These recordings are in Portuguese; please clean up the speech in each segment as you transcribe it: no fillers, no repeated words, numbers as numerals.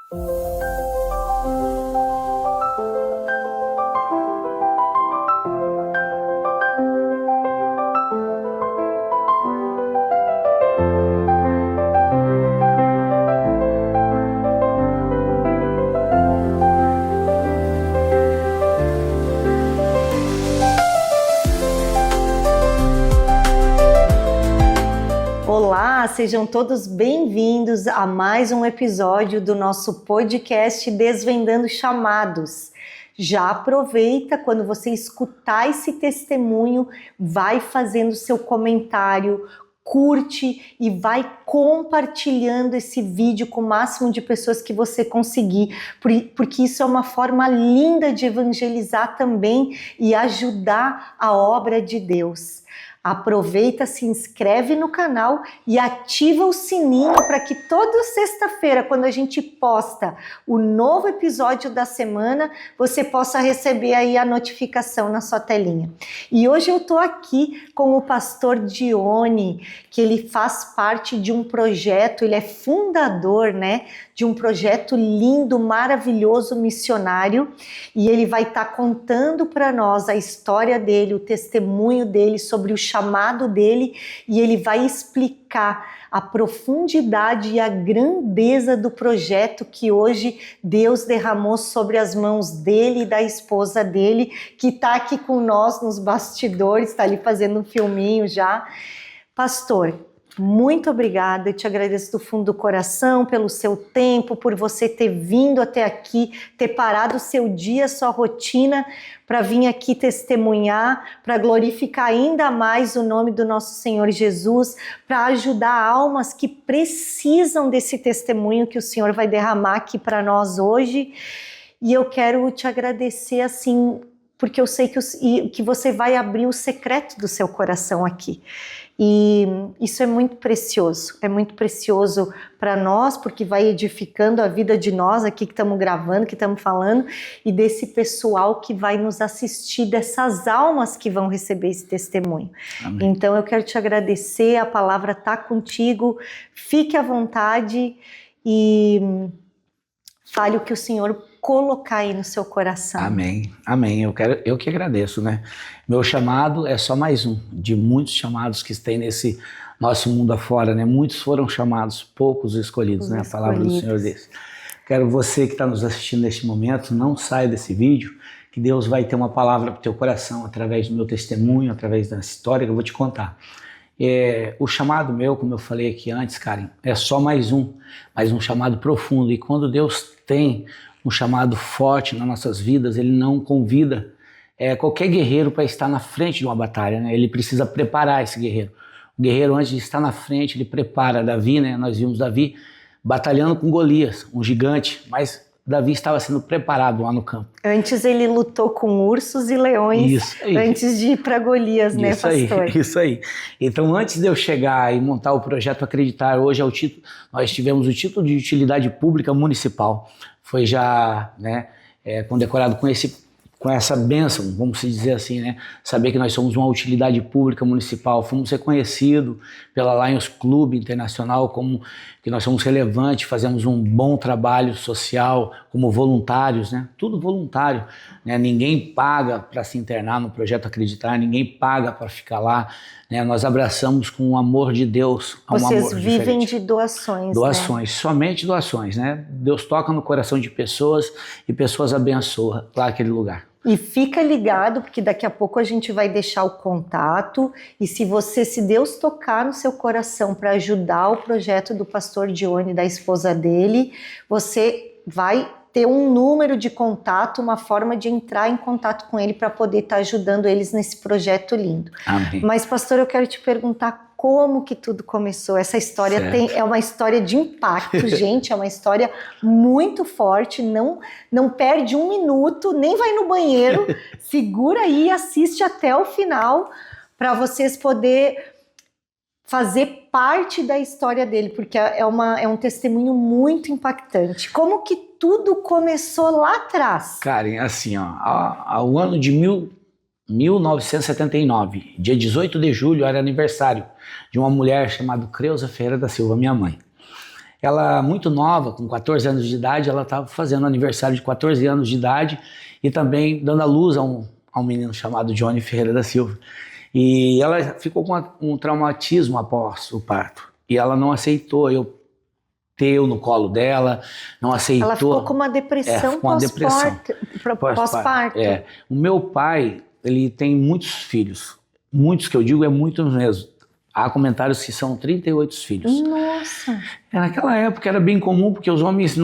Olá, sejam todos bem-vindos a mais um episódio do nosso podcast Desvendando Chamados. Já aproveita, quando você escutar esse testemunho, vai fazendo seu comentário, curte e vai compartilhando esse vídeo com o máximo de pessoas que você conseguir, porque isso é uma forma linda de evangelizar também e ajudar a obra de Deus. Aproveita, se inscreve no canal e ativa o sininho para que toda sexta-feira, quando a gente posta o novo episódio da semana, você possa receber aí a notificação na sua telinha. E hoje eu estou aqui com o pastor Dione, que ele faz parte de um projeto, ele é fundador, de um projeto lindo, maravilhoso, missionário, e ele vai estar contando para nós a história dele, o testemunho dele sobre o chamado dele, e ele vai explicar a profundidade e a grandeza do projeto que hoje Deus derramou sobre as mãos dele e da esposa dele, que está aqui com nós nos bastidores, está ali fazendo um filminho já. Pastor, muito obrigada, eu te agradeço do fundo do coração pelo seu tempo, por você ter vindo até aqui, ter parado o seu dia, sua rotina, para vir aqui testemunhar, para glorificar ainda mais o nome do nosso Senhor Jesus, para ajudar almas que precisam desse testemunho que o Senhor vai derramar aqui para nós hoje. E eu quero te agradecer assim, porque eu sei que você vai abrir o secreto do seu coração aqui. E isso é muito precioso para nós, porque vai edificando a vida de nós aqui que estamos gravando, que estamos falando, e desse pessoal que vai nos assistir, dessas almas que vão receber esse testemunho. Amém. Então eu quero te agradecer, a palavra está contigo, fique à vontade e fale o que o Senhor colocar aí no seu coração. Amém, amém. Eu que agradeço, Meu chamado é só mais um de muitos chamados que tem nesse nosso mundo afora, Muitos foram chamados, poucos escolhidos, A palavra do Senhor diz. Quero você que está nos assistindo neste momento, não saia desse vídeo, que Deus vai ter uma palavra para o teu coração através do meu testemunho, através da história que eu vou te contar. O chamado meu, como eu falei aqui antes, Karen, é só mais um chamado profundo. E quando Deus tem um chamado forte nas nossas vidas, Ele não convida qualquer guerreiro para estar na frente de uma batalha, Ele precisa preparar esse guerreiro. O guerreiro, antes de estar na frente, ele prepara. Davi, Nós vimos Davi batalhando com Golias, um gigante, mas Davi estava sendo preparado lá no campo. Antes ele lutou com ursos e leões, antes de ir para Golias, pastor? Isso aí. Então, antes de eu chegar e montar o projeto Acreditar, hoje é o título, nós tivemos o título de utilidade pública municipal. Foi já condecorado com essa bênção, vamos dizer assim, Saber que nós somos uma utilidade pública municipal. Fomos reconhecidos pela Lions Club Internacional como que nós somos relevantes, fazemos um bom trabalho social como voluntários, Tudo voluntário, Ninguém paga para se internar no Projeto Acreditar, ninguém paga para ficar lá, Nós abraçamos com o amor de Deus. Vocês vivem de doações, Doações, somente doações, Deus toca no coração de pessoas e pessoas abençoa lá aquele lugar. E fica ligado, porque daqui a pouco a gente vai deixar o contato, e se Deus tocar no seu coração para ajudar o projeto do pastor Dione e da esposa dele, você vai ter um número de contato, uma forma de entrar em contato com ele para poder estar ajudando eles nesse projeto lindo. Amém. Mas, pastor, eu quero te perguntar como que tudo começou. Essa história é uma história de impacto, gente, é uma história muito forte, não perde um minuto, nem vai no banheiro, segura aí e assiste até o final para vocês poderem fazer parte da história dele, porque é um testemunho muito impactante. Como que tudo começou lá atrás? Karen, assim, ao ano de 1979, dia 18 de julho, era aniversário de uma mulher chamada Creuza Ferreira da Silva, minha mãe. ela muito nova, com 14 anos de idade, ela estava fazendo aniversário de 14 anos de idade e também dando à luz a um menino chamado Johnny Ferreira da Silva. E ela ficou com um traumatismo após o parto. E ela não aceitou eu no colo dela, não aceitou. Ela ficou com uma depressão pós-parto. O meu pai, ele tem muitos filhos. Muitos que eu digo é muitos mesmo. Há comentários que são 38 filhos. Nossa! Naquela época era bem comum, porque os homens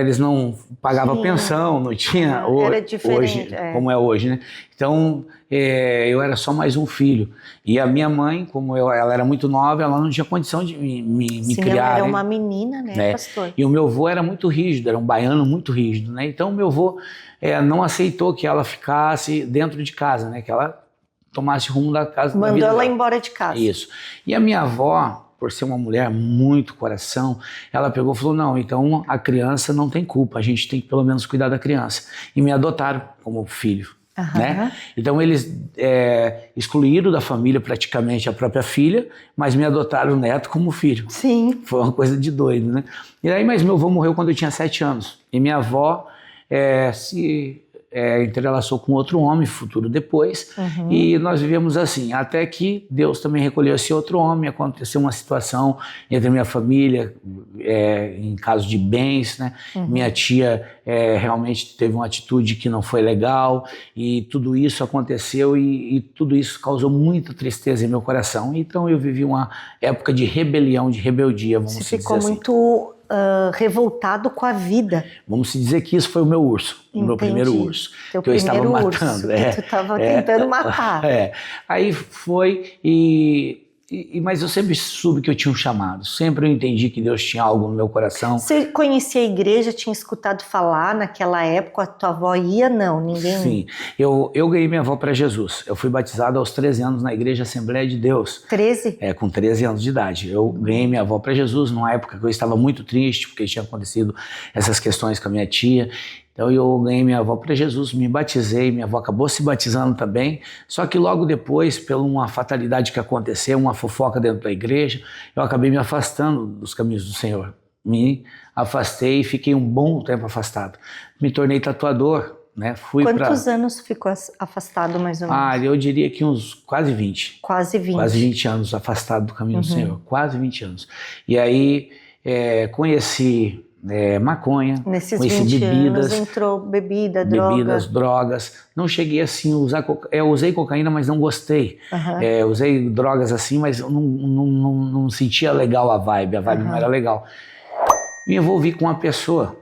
eles não pagavam pensão, não tinha era diferente, hoje, como é hoje, né? Então, eu era só mais um filho. E a minha mãe, como ela era muito nova, ela não tinha condição de me criar. Ela era uma menina, né, pastor? E o meu avô era muito rígido, era um baiano muito rígido, né? Então, o meu avô não aceitou que ela ficasse dentro de casa, né? Que ela tomasse rumo da casa. Mandou ela embora de casa. Isso. E a minha avó, por ser uma mulher muito coração, ela pegou e falou, não, então a criança não tem culpa, a gente tem que pelo menos cuidar da criança. E me adotaram como filho. Né? Então eles excluíram da família praticamente a própria filha, mas me adotaram o neto como filho. Sim. Foi uma coisa de doido, né? E aí, mas meu avô morreu quando eu tinha 7 anos. E minha avó se entrelaçou com outro homem, futuro depois, e nós vivemos assim, até que Deus também recolheu esse outro homem, aconteceu uma situação entre a minha família, em caso de bens, né? Minha tia realmente teve uma atitude que não foi legal, e tudo isso aconteceu, e tudo isso causou muita tristeza em meu coração. Então eu vivi uma época de rebelião, de rebeldia, vamos dizer assim. Você ficou muito revoltado com a vida. Vamos dizer que isso foi o meu urso, o meu primeiro urso, que eu estava matando. Que tu estava tentando matar. Aí foi, mas eu sempre soube que eu tinha um chamado, sempre eu entendi que Deus tinha algo no meu coração. Você conhecia a igreja, tinha escutado falar naquela época, a tua avó ia? Não, ninguém... Sim, eu ganhei minha avó para Jesus, eu fui batizado aos 13 anos na igreja Assembleia de Deus. 13? Com 13 anos de idade, eu ganhei minha avó para Jesus numa época que eu estava muito triste, porque tinha acontecido essas questões com a minha tia. Então eu ganhei minha avó para Jesus, me batizei, minha avó acabou se batizando também, só que logo depois, por uma fatalidade que aconteceu, uma fofoca dentro da igreja, eu acabei me afastando dos caminhos do Senhor. Me afastei e fiquei um bom tempo afastado. Me tornei tatuador, né? Quantos anos ficou afastado mais ou menos? Eu diria que uns quase 20. Quase 20. Quase 20 anos afastado do caminho do Senhor, quase 20 anos. E aí conheci... maconha, nesses conheci 20 bebidas, anos entrou drogas. Não cheguei assim a usar eu usei cocaína, mas não gostei. Usei drogas assim, mas não sentia legal a vibe não era legal. Me envolvi com uma pessoa,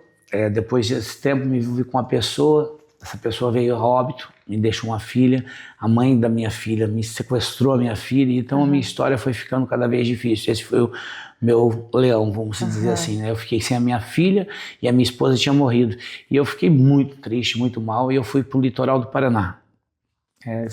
depois desse tempo me envolvi com uma pessoa, essa pessoa veio a óbito, me deixou uma filha, a mãe da minha filha me sequestrou a minha filha, então a minha história foi ficando cada vez difícil. Esse foi o meu leão, vamos dizer assim, né? Eu fiquei sem a minha filha e a minha esposa tinha morrido. E eu fiquei muito triste, muito mal, e eu fui para o litoral do Paraná.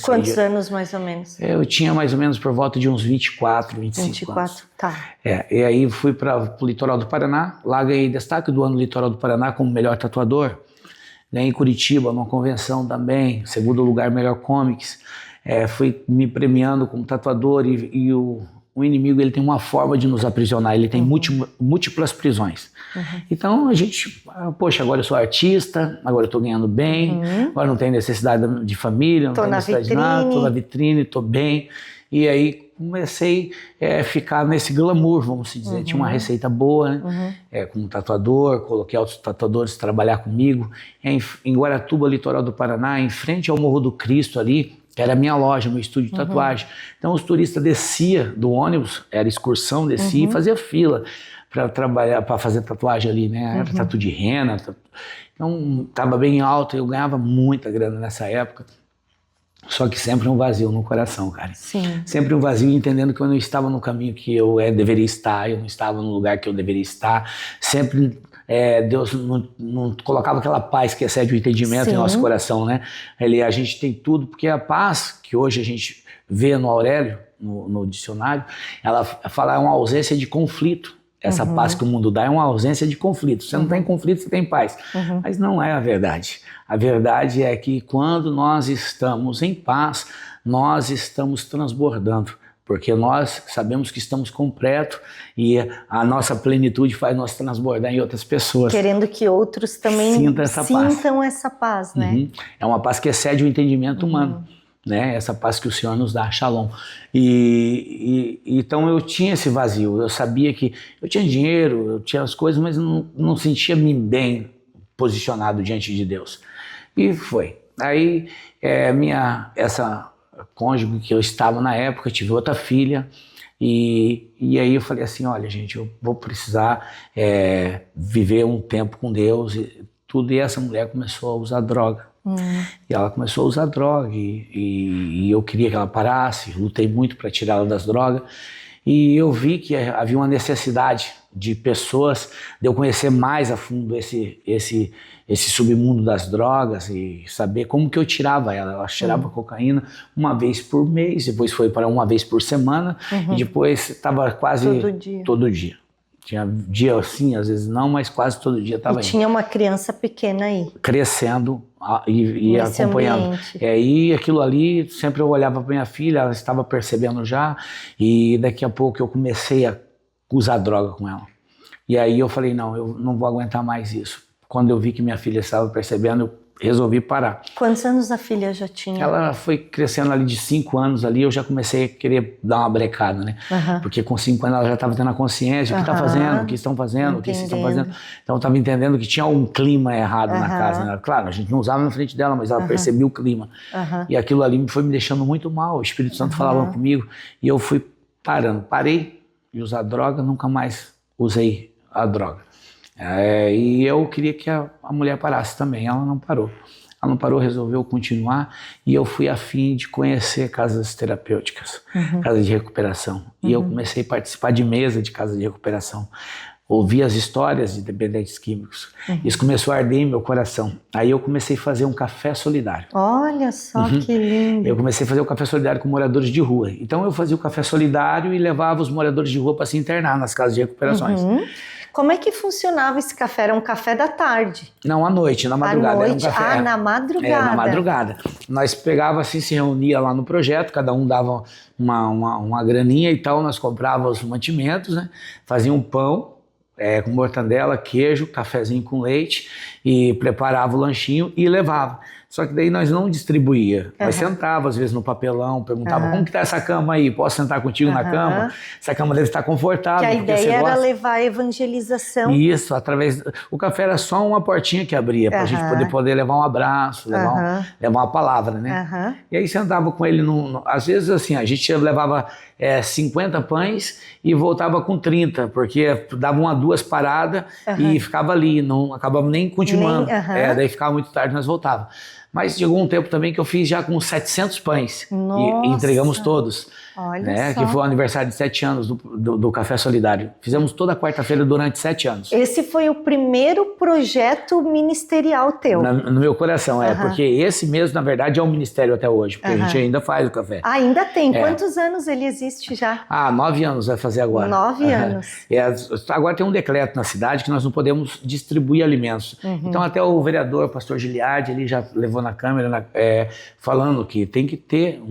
Quantos anos mais ou menos? Eu tinha mais ou menos por volta de uns 24, 25 anos. Tá. E aí fui para o litoral do Paraná, lá ganhei destaque do ano no litoral do Paraná como melhor tatuador. Ganhei em Curitiba, numa convenção também, segundo lugar melhor comics. Fui me premiando como tatuador e o inimigo ele tem uma forma de nos aprisionar, ele tem múltiplas prisões. Então a gente, poxa, agora eu sou artista, agora eu estou ganhando bem, agora não tenho necessidade de família, não tenho necessidade de nada, estou na vitrine, estou bem. E aí comecei a ficar nesse glamour, vamos dizer. Tinha uma receita boa, né? Como tatuador, coloquei outros tatuadores trabalhar comigo. Em Guaratuba, litoral do Paraná, em frente ao Morro do Cristo ali, que era a minha loja, meu estúdio de tatuagem. Então os turistas desciam do ônibus, era excursão, descia e fazia fila para trabalhar, para fazer tatuagem ali, né? Era tatu de rena. Então estava bem alto, eu ganhava muita grana nessa época. Só que sempre um vazio no coração, cara. Sim. Sempre um vazio, entendendo que eu não estava no caminho que eu deveria estar, eu não estava no lugar que eu deveria estar. Sempre Deus não colocava aquela paz que excede o entendimento em nosso coração, né? A gente tem tudo, porque a paz que hoje a gente vê no Aurélio, no dicionário, ela fala é uma ausência de conflito. Essa paz que o mundo dá é uma ausência de conflito. Você não tem conflito, você tem paz. Mas não é a verdade. A verdade é que quando nós estamos em paz, nós estamos transbordando. porque nós sabemos que estamos completos e a nossa plenitude faz nós transbordar em outras pessoas. Querendo que outros também sintam essa paz, né? Uhum. É uma paz que excede o entendimento humano, né? Essa paz que o Senhor nos dá, Shalom. Então eu tinha esse vazio, eu sabia que eu tinha dinheiro, eu tinha as coisas, mas não sentia-me bem posicionado diante de Deus. E foi. Aí essa cônjuge que eu estava na época, tive outra filha, e aí eu falei assim, olha gente, eu vou precisar viver um tempo com Deus e tudo, e essa mulher começou a usar droga. E ela começou a usar droga e eu queria que ela parasse, lutei muito para tirá-la das drogas, e eu vi que havia uma necessidade de pessoas, de eu conhecer mais a fundo esse submundo das drogas e saber como que eu tirava ela. Ela cheirava cocaína uma vez por mês, depois foi para uma vez por semana, e depois estava quase todo dia. Tinha dia assim, às vezes não, mas quase todo dia estava indo. Tinha uma criança pequena aí. Crescendo e acompanhando. E aquilo ali, sempre eu olhava para minha filha, ela estava percebendo já, e daqui a pouco eu comecei a usar droga com ela. E aí eu falei, não, eu não vou aguentar mais isso. Quando eu vi que minha filha estava percebendo, eu resolvi parar. Quantos anos a filha já tinha? Ela foi crescendo ali de 5 anos ali, eu já comecei a querer dar uma brecada, né? Porque com 5 anos ela já estava tendo a consciência, o que está fazendo, o que estão fazendo, o que vocês estão fazendo. Então eu estava entendendo que tinha um clima errado na casa, né? Claro, a gente não usava na frente dela, mas ela percebia o clima. E aquilo ali foi me deixando muito mal, o Espírito Santo falava comigo, e eu fui parando. Parei de usar droga, nunca mais usei a droga. E eu queria que a mulher parasse também, ela não parou. Ela não parou, resolveu continuar, e eu fui a fim de conhecer casas terapêuticas, casas de recuperação. E eu comecei a participar de mesa de casa de recuperação. Ouvi as histórias de dependentes químicos. Isso começou a arder em meu coração. Aí eu comecei a fazer um café solidário. Olha só que lindo. Eu comecei a fazer o café solidário com moradores de rua. Então eu fazia o café solidário e levava os moradores de rua para se internar nas casas de recuperações. Como é que funcionava esse café? Era um café da tarde? Não, à noite, na madrugada. À noite? Era um café, na madrugada. Na madrugada. Nós pegava assim, se reunia lá no projeto, cada um dava uma graninha e tal, nós comprávamos os mantimentos, né? Fazia um pão com mortandela, queijo, cafezinho com leite, e preparava o lanchinho e levava. Só que daí nós não distribuía. Nós sentava, às vezes, no papelão, perguntava como que tá essa cama aí? Posso sentar contigo na cama? Essa cama deve estar confortável. Que a ideia era levar a evangelização. Isso, através... O café era só uma portinha que abria, para a gente poder levar um abraço, levar uma palavra, né? E aí sentava com ele, às vezes assim, a gente levava 50 pães e voltava com 30, porque dava 1 a 2 paradas e ficava ali, não acabava nem continuando. Daí ficava muito tarde, nós voltávamos. Mas chegou um tempo também que eu fiz já com 700 pães e entregamos todos. Olha só. Que foi o aniversário de 7 anos do Café Solidário. Fizemos toda quarta-feira durante 7 anos. Esse foi o primeiro projeto ministerial teu? No meu coração, porque esse mesmo, na verdade, é um ministério até hoje, porque a gente ainda faz o café. Ainda tem? Quantos anos ele existe já? 9 anos vai fazer agora. 9 anos. Agora tem um decreto na cidade que nós não podemos distribuir alimentos. Então até o vereador, o pastor Giliardi, ele já levou na câmera falando que tem que ter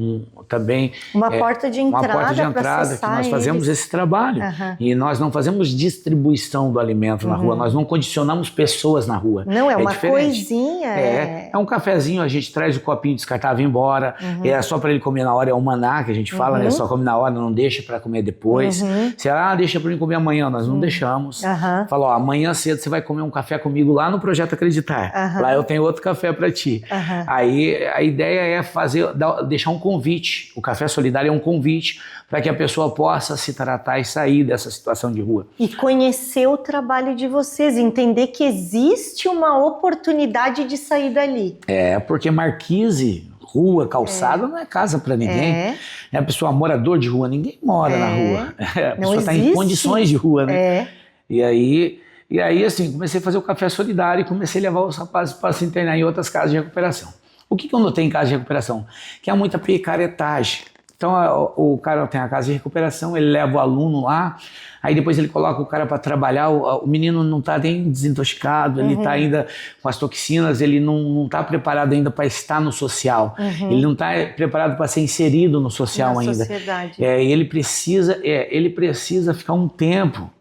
também uma porta de entrada, que nós fazemos esse trabalho. E nós não fazemos distribuição do alimento na rua, nós não condicionamos pessoas na rua. Não, é uma diferente. Coisinha. É um cafezinho, a gente traz o copinho descartável embora, é só para ele comer na hora, é o maná que a gente fala, né? Só come na hora, não deixa para comer depois. Se deixa para mim comer amanhã, nós não deixamos. Fala, amanhã cedo você vai comer um café comigo lá no Projeto Acreditar. Lá eu tenho outro café para ti. Aí a ideia é deixar um convite. O Café Solidário é um convite para que a pessoa possa se tratar e sair dessa situação de rua. E conhecer o trabalho de vocês, entender que existe uma oportunidade de sair dali. Porque marquise, rua, calçada não é casa para ninguém. A pessoa morador de rua, ninguém mora na rua. A pessoa está em condições de rua, né? E aí, assim, comecei a fazer o Café Solidário e comecei a levar os rapazes para se internar em outras casas de recuperação. O que eu notei em casa de recuperação? Que há muita picaretagem. Então o cara tem a casa de recuperação, ele leva o aluno lá, aí depois ele coloca o cara para trabalhar, o menino não está nem desintoxicado, ele está ainda com as toxinas, ele não está preparado ainda para estar no social, ele não está preparado para ser inserido no social na ainda. Sociedade. Ele precisa ficar um tempo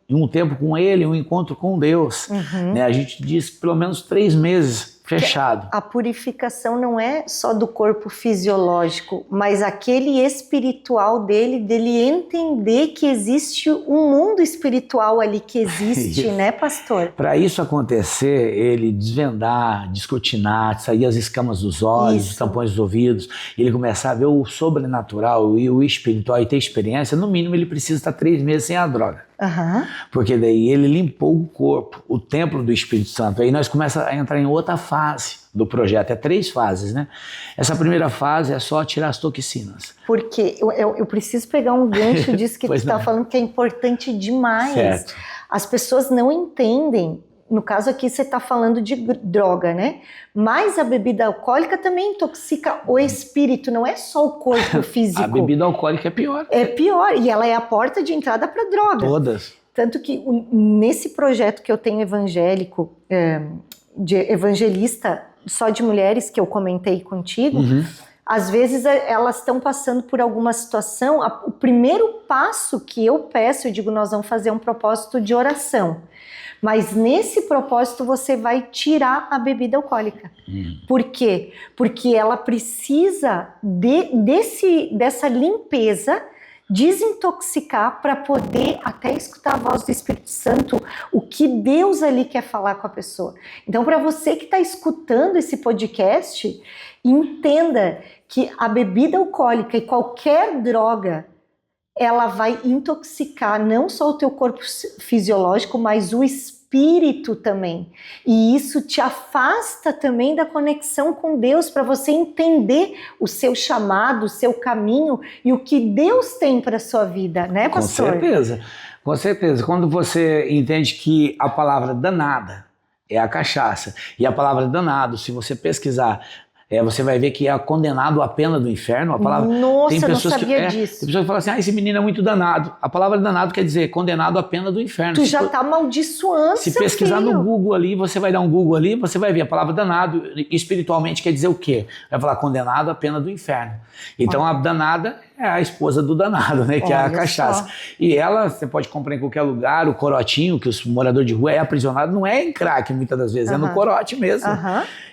com ele, um encontro com Deus. Né? A gente diz pelo menos 3 meses fechado. A purificação não é só do corpo fisiológico, mas aquele espiritual dele entender que existe um mundo espiritual ali que existe, né, pastor? Para isso acontecer, ele desvendar, descortinar, sair as escamas dos olhos, os tampões dos ouvidos, ele começar a ver o sobrenatural e o espiritual e ter experiência, no mínimo ele precisa estar 3 meses sem a droga. Porque daí ele limpou o corpo, o templo do Espírito Santo. Aí nós começamos a entrar em outra fase do projeto, 3 fases, né? Essa primeira fase é só tirar as toxinas. Porque eu preciso pegar um gancho disso que tu está falando, que é importante demais. Certo. As pessoas não entendem. No caso aqui você está falando de droga, né? Mas a bebida alcoólica também intoxica o espírito, não é só o corpo físico. A bebida alcoólica é pior. É pior, e ela é a porta de entrada para droga. Todas. Tanto que nesse projeto que eu tenho evangélico, de evangelista só de mulheres, que eu comentei contigo, às vezes elas estão passando por alguma situação, o primeiro passo que eu peço, eu digo, nós vamos fazer um propósito de oração. Mas nesse propósito você vai tirar a bebida alcoólica. Por quê? Porque ela precisa dessa limpeza, desintoxicar para poder até escutar a voz do Espírito Santo, o que Deus ali quer falar com a pessoa. Então, para você que está escutando esse podcast, entenda que a bebida alcoólica e qualquer droga, ela vai intoxicar não só o teu corpo fisiológico, mas o espírito também. E isso te afasta também da conexão com Deus, para você entender o seu chamado, o seu caminho e o que Deus tem para a sua vida, né, pastor? Com certeza, com certeza. Quando você entende que a palavra danada é a cachaça, e a palavra danado, se você pesquisar, você vai ver que é condenado à pena do inferno. A palavra, Nossa, tem pessoas eu não sabia disso. disso. Tem pessoas que falam assim, esse menino é muito danado. A palavra danado quer dizer condenado à pena do inferno. Tu já está amaldiçoando Se seu pesquisar filho. no Google ali, você vai dar um Google ali, você vai ver a palavra danado, espiritualmente quer dizer o quê? Vai falar condenado à pena do inferno. Então a danada é a esposa do danado, né? Que é a cachaça. Só. E ela, você pode comprar em qualquer lugar, o corotinho, que os moradores de rua é aprisionado, não é em crack muitas das vezes, é no corote mesmo.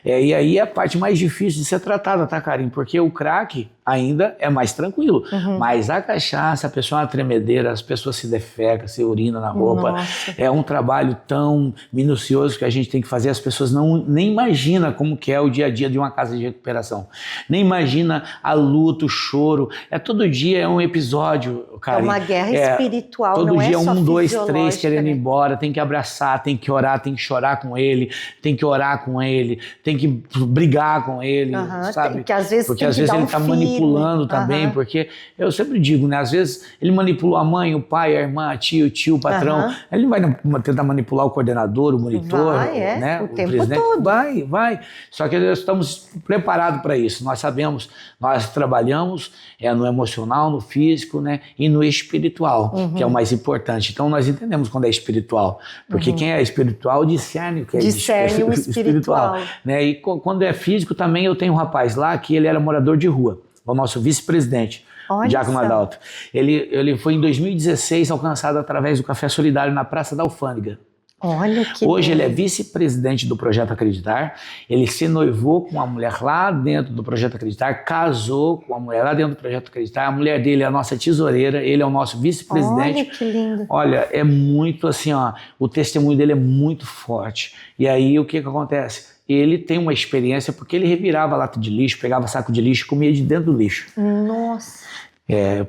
E aí é a parte mais difícil de ser tratada, tá, Karim? Porque o crack ainda é mais tranquilo. Mas a cachaça, a pessoa é uma tremedeira, as pessoas se defecam, se urinam na roupa. Nossa. É um trabalho tão minucioso que a gente tem que fazer, as pessoas nem imaginam como que é o dia a dia de uma casa de recuperação. Nem imagina a luta, o choro. Todo dia é um episódio, cara. É uma guerra espiritual, todo não dia é só 1, 2, 3 querendo ir né? embora, tem que abraçar, tem que orar, tem que chorar com ele, tem que orar com ele, tem que brigar com ele, sabe? Que às vezes porque às vezes ele está manipulando também, porque eu sempre digo, né? Às vezes ele manipulou a mãe, o pai, a irmã, a tia, o tio, o patrão. Ele não vai tentar manipular o coordenador, o monitor, né? O tempo presidente. todo. Vai. Só que nós estamos preparados para isso. Nós sabemos, nós trabalhamos no emocional, no físico, né? E no espiritual, que é o mais importante. Então nós entendemos quando é espiritual, porque quem é espiritual discerne o que é o espiritual. Né? E quando é físico também, eu tenho um rapaz lá que ele era morador de rua, o nosso vice-presidente, Diácono Adalto. Ele foi em 2016 alcançado através do Café Solidário na Praça da Alfândega. Olha que Hoje ele é vice-presidente do Projeto Acreditar, ele se noivou com uma mulher lá dentro do Projeto Acreditar, casou com uma mulher lá dentro do Projeto Acreditar, a mulher dele é a nossa tesoureira, ele é o nosso vice-presidente. Olha que lindo. Olha, é muito assim, o testemunho dele é muito forte. E aí o que acontece? Ele tem uma experiência porque ele revirava lata de lixo, pegava saco de lixo e comia de dentro do lixo. Nossa.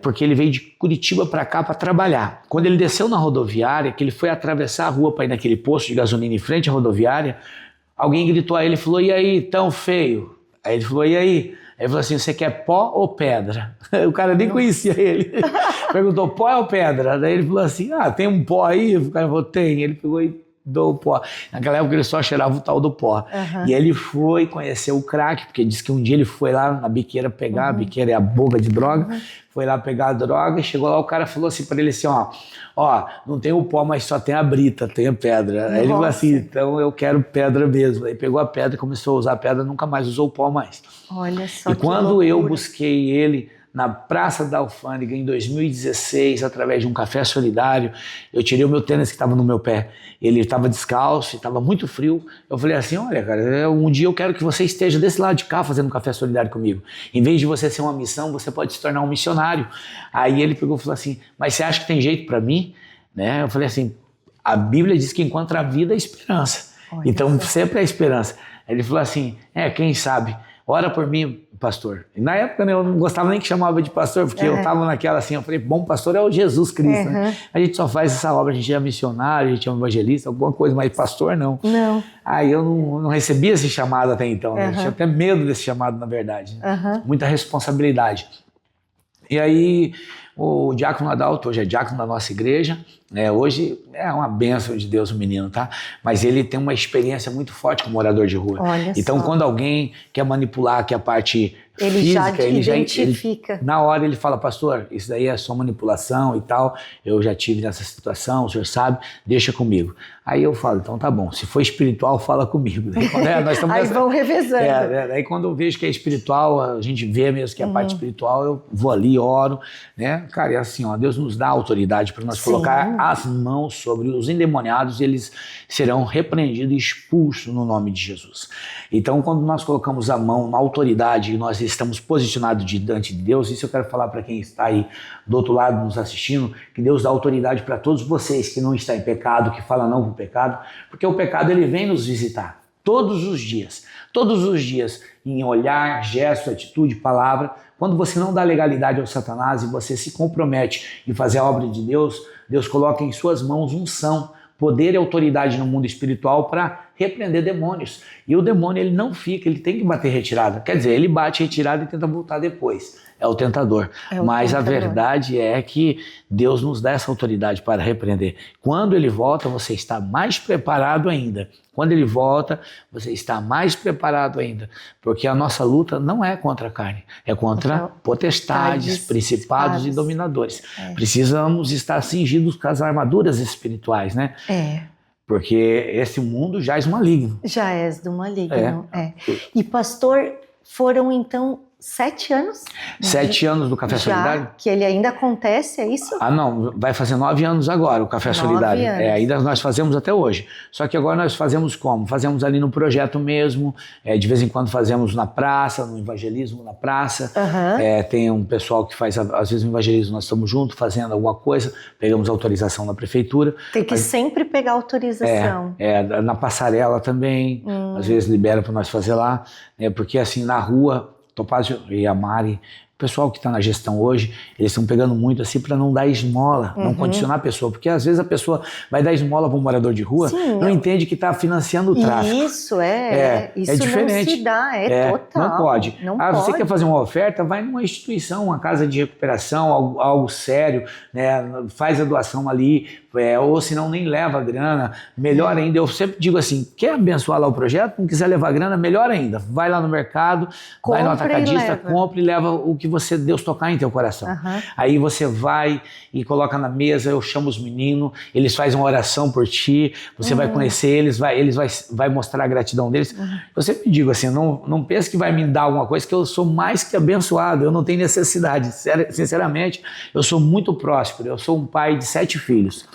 Porque ele veio de Curitiba para cá para trabalhar. Quando ele desceu na rodoviária, que ele foi atravessar a rua para ir naquele posto de gasolina em frente à rodoviária, alguém gritou a ele e falou, e aí, tão feio? Aí ele falou, e aí? Aí ele falou assim, você quer pó ou pedra? O cara nem conhecia ele. Perguntou, pó ou pedra? Daí ele falou assim, tem um pó aí? O cara falou, tem. Ele pegou e do pó. Naquela época ele só cheirava o tal do pó. E ele foi conhecer o crack, porque disse que um dia ele foi lá na biqueira pegar, a biqueira é a boca de droga, foi lá pegar a droga, chegou lá, o cara falou assim pra ele assim, ó, não tem o pó, mas só tem a brita, tem a pedra. Aí ele falou assim, então eu quero pedra mesmo. Aí pegou a pedra, começou a usar a pedra, nunca mais usou o pó mais. Olha só. E quando eu busquei ele na Praça da Alfândega, em 2016, através de um café solidário, eu tirei o meu tênis que estava no meu pé. Ele estava descalço, estava muito frio. Eu falei assim, olha, cara, um dia eu quero que você esteja desse lado de cá fazendo um café solidário comigo. Em vez de você ser uma missão, você pode se tornar um missionário. Aí ele pegou e falou assim, mas você acha que tem jeito para mim? Né? Eu falei assim, a Bíblia diz que enquanto a vida é esperança. Olha, então sempre é esperança. Aí ele falou assim, quem sabe? Ora por mim, pastor. E na época, né, eu não gostava nem que chamava de pastor, porque eu estava naquela assim, eu falei, bom pastor é o Jesus Cristo. Né? A gente só faz essa obra, a gente é missionário, a gente é um evangelista, alguma coisa, mas pastor não. Não. Aí eu não recebia esse chamado até então, né? Eu tinha até medo desse chamado, na verdade. Né? Muita responsabilidade. E aí o diácono Adalto, hoje é diácono da nossa igreja, hoje é uma bênção de Deus o menino, tá? Mas ele tem uma experiência muito forte como morador de rua. Olha então só. Quando alguém quer manipular, que a parte ele física, ele identifica. Na hora ele fala, pastor, isso daí é só manipulação e tal, eu já tive nessa situação, o senhor sabe, deixa comigo. Aí eu falo, então tá bom, se for espiritual, fala comigo. Nós estamos aí vão revezando. Aí quando eu vejo que é espiritual, a gente vê mesmo que é a parte espiritual, eu vou ali, oro, né? Cara, é assim, ó, Deus nos dá autoridade para nós colocar as mãos sobre os endemoniados e eles serão repreendidos e expulsos no nome de Jesus. Então, quando nós colocamos a mão na autoridade e nós estamos posicionados diante de Deus, isso eu quero falar para quem está aí do outro lado nos assistindo, que Deus dá autoridade para todos vocês que não estão em pecado, que falam não para o pecado, porque o pecado ele vem nos visitar todos os dias, em olhar, gesto, atitude, palavra. Quando você não dá legalidade ao Satanás e você se compromete em fazer a obra de Deus, Deus coloca em suas mãos unção, poder e autoridade no mundo espiritual para repreender demônios. E o demônio ele não fica, ele tem que bater retirada. Quer dizer, ele bate retirada e tenta voltar depois. É o tentador. Mas a verdade é que Deus nos dá essa autoridade para repreender. Quando ele volta, você está mais preparado ainda. Quando ele volta, você está mais preparado ainda. Porque a nossa luta não é contra a carne, é contra potestades, principados e dominadores. Precisamos estar cingidos com as armaduras espirituais, né? Porque esse mundo jaz maligno. Já és do maligno. E pastor, foram então 7 anos? 7 anos do Café Solidário? Que ele ainda acontece, é isso? Não, vai fazer 9 anos agora o Café Solidário. Ainda nós fazemos até hoje. Só que agora nós fazemos como? Fazemos ali no projeto mesmo, de vez em quando fazemos na praça, no evangelismo na praça. Tem um pessoal que faz, às vezes no evangelismo nós estamos juntos fazendo alguma coisa, pegamos autorização da prefeitura. Tem que sempre pegar autorização. Na passarela também, às vezes libera para nós fazer lá, porque assim na rua, Topázio e a Mari, o pessoal que está na gestão hoje, eles estão pegando muito assim para não dar esmola, não condicionar a pessoa, porque às vezes a pessoa vai dar esmola para um morador de rua, não entende que está financiando o tráfico. Isso isso diferente. Não se dá, total. Não pode. Não você quer fazer uma oferta, vai numa instituição, uma casa de recuperação, algo sério, né? Faz a doação ali, ou senão nem leva a grana, melhor ainda. Eu sempre digo assim, quer abençoar lá o projeto, não quiser levar grana, melhor ainda. Vai lá no mercado, vai no atacadista, compra e leva o que Deus tocar em teu coração. Aí você vai e coloca na mesa, eu chamo os meninos, eles fazem uma oração por ti, você vai conhecer eles, vai mostrar a gratidão deles. Eu sempre digo assim, não pense que vai me dar alguma coisa, que eu sou mais que abençoado, eu não tenho necessidade. Sinceramente, eu sou muito próspero, eu sou um pai de 7 filhos.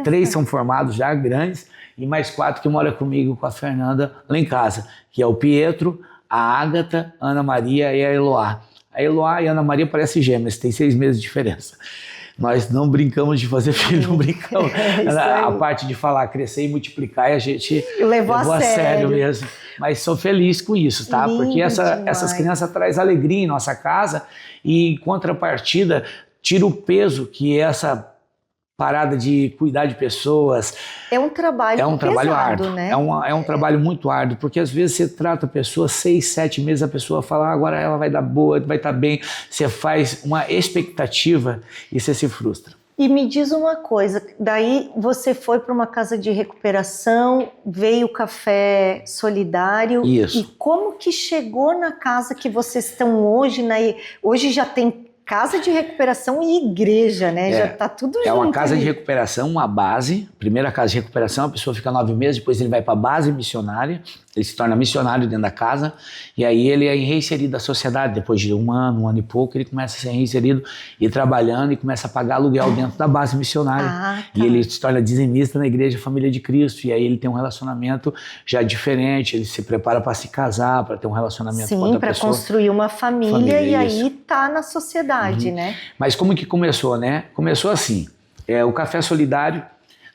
3 são formados já, grandes, e mais 4 que moram comigo, com a Fernanda, lá em casa, que é o Pietro, a Ágata, a Ana Maria e a Eloá. A Eloá e a Ana Maria parecem gêmeas, tem 6 meses de diferença. Nós não brincamos de fazer filho, não brincamos. A parte de falar, crescer e multiplicar, a gente levou a sério mesmo. Mas sou feliz com isso, tá? Lindo, porque essas crianças trazem alegria em nossa casa e, em contrapartida, tira o peso que essa parada de cuidar de pessoas. É um trabalho pesado, árduo, né? É um trabalho muito árduo, porque às vezes você trata a pessoa 6, 7 meses, a pessoa fala, agora ela vai dar boa, vai estar bem. Você faz uma expectativa e você se frustra. E me diz uma coisa, daí você foi para uma casa de recuperação, veio o Café Solidário. Isso. E como que chegou na casa que vocês estão hoje? Hoje já tem casa de recuperação e igreja, né? Já tá tudo junto. É uma casa ali. de recuperação, uma base. Primeira casa de recuperação, a pessoa fica 9 meses, depois ele vai para a base missionária, ele se torna missionário dentro da casa, e aí ele é reinserido à sociedade. Depois de um ano e pouco, ele começa a ser reinserido e trabalhando e começa a pagar aluguel dentro da base missionária. Tá. E ele se torna dizimista na Igreja Família de Cristo, e aí ele tem um relacionamento já diferente, ele se prepara para se casar, para ter um relacionamento com outra pessoa. Sim, para construir uma família e aí tá na sociedade, né? Mas como que começou, né? Começou assim, o Café Solidário,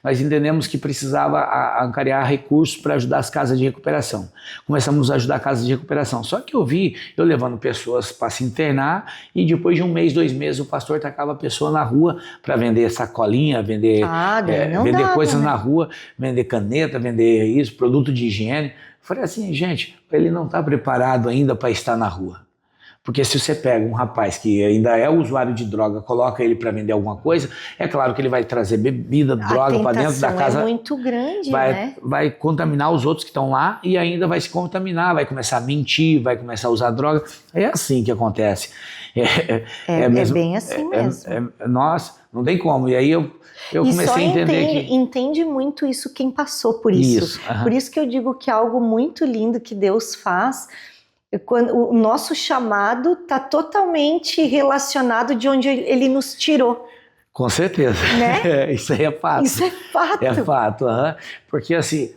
nós entendemos que precisava angariar recursos para ajudar as casas de recuperação. Começamos a ajudar casas de recuperação. Só que eu levando pessoas para se internar e depois de 1 mês, 2 meses, o pastor tacava a pessoa na rua para vender sacolinha, vender coisas na rua, vender caneta, vender isso, produto de higiene. Eu falei assim, gente, ele não está preparado ainda para estar na rua. Porque se você pega um rapaz que ainda é usuário de droga, coloca ele para vender alguma coisa, é claro que ele vai trazer bebida, droga para dentro da casa. É muito grande, né? Vai contaminar os outros que estão lá e ainda vai se contaminar, vai começar a mentir, vai começar a usar droga. É assim que acontece. É bem assim mesmo. Nossa, não tem como. E aí eu comecei a entender que... entende muito isso quem passou por isso. Por isso que eu digo que é algo muito lindo que Deus faz... Quando o nosso chamado está totalmente relacionado de onde ele nos tirou. Com certeza, né? Isso aí é fato. Isso é fato. É fato, porque assim,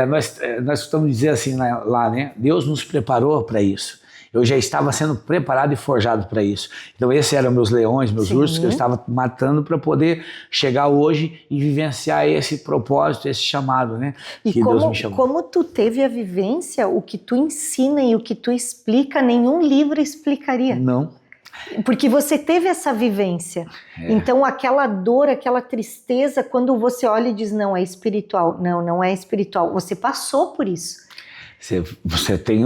nós costumamos dizer assim lá, né? Deus nos preparou para isso. Eu já estava sendo preparado e forjado para isso. Então esses eram meus leões, meus ursos que eu estava matando para poder chegar hoje e vivenciar esse propósito, esse chamado, né? E Deus me chamou. Como tu teve a vivência, o que tu ensina e o que tu explica, nenhum livro explicaria. Não. Porque você teve essa vivência. Então aquela dor, aquela tristeza, quando você olha e diz, não, é espiritual. Não é espiritual. Você passou por isso. Você tem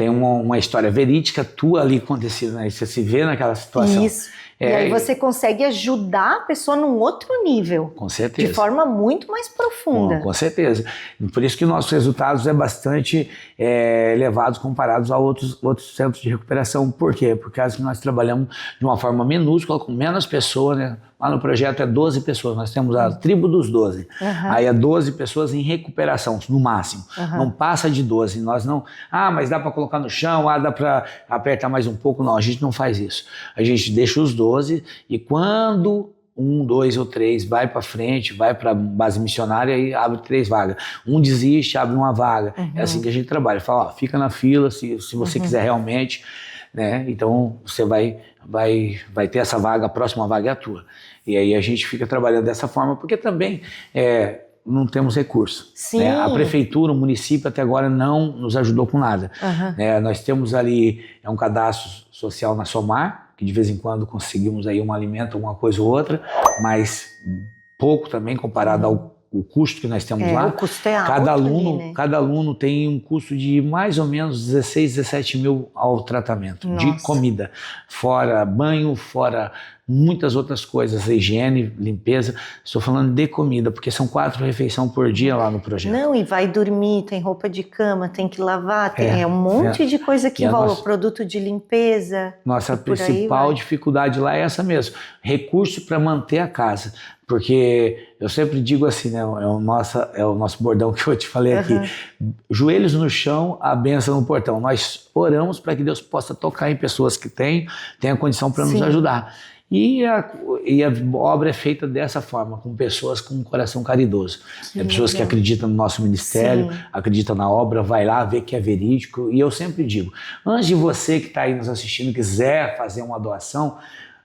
uma história verídica tua ali acontecida, né? Você se vê naquela situação. Isso. E aí você consegue ajudar a pessoa num outro nível. Com certeza. De forma muito mais profunda. Com certeza. Por isso que nossos resultados é bastante elevados comparados a outros centros de recuperação. Por quê? Porque nós trabalhamos de uma forma minúscula, com menos pessoas, né? Lá no projeto é 12 pessoas, nós temos a tribo dos 12. Aí é 12 pessoas em recuperação, no máximo. Não passa de 12. Nós não... mas dá para colocar no chão, dá para apertar mais um pouco. Não, a gente não faz isso. A gente deixa os 12 e quando 1, 2 ou 3 vai para frente, vai para a base missionária e abre 3 vagas. Um desiste, abre uma vaga. É assim que a gente trabalha. Fala, fica na fila se você quiser realmente, né? Então você vai ter essa vaga, a próxima vaga é a tua. E aí a gente fica trabalhando dessa forma, porque também não temos recurso. Sim. Né? A prefeitura, o município até agora não nos ajudou com nada. Nós temos ali um cadastro social na Somar, que de vez em quando conseguimos aí um alimento, uma coisa ou outra, mas pouco também comparado ao custo que nós temos lá. O custo é alto cada aluno tem um custo de mais ou menos 16, 17 mil ao tratamento. Nossa. De comida, fora banho, fora muitas outras coisas, higiene, limpeza. Estou falando de comida, porque são 4 refeições por dia lá no projeto. Não, e vai dormir, tem roupa de cama, tem que lavar, tem um monte de coisa que envolve produto de limpeza. Nossa principal dificuldade lá é essa mesmo, recurso para manter a casa. Porque eu sempre digo assim, né? É o nosso bordão que eu te falei aqui. Joelhos no chão, a bênção no portão. Nós oramos para que Deus possa tocar em pessoas que têm a condição para nos ajudar. E a obra é feita dessa forma, com pessoas com um coração caridoso. Pessoas que acreditam no nosso ministério, acreditam na obra, vai lá ver que é verídico. E eu sempre digo, antes de você que está aí nos assistindo quiser fazer uma doação,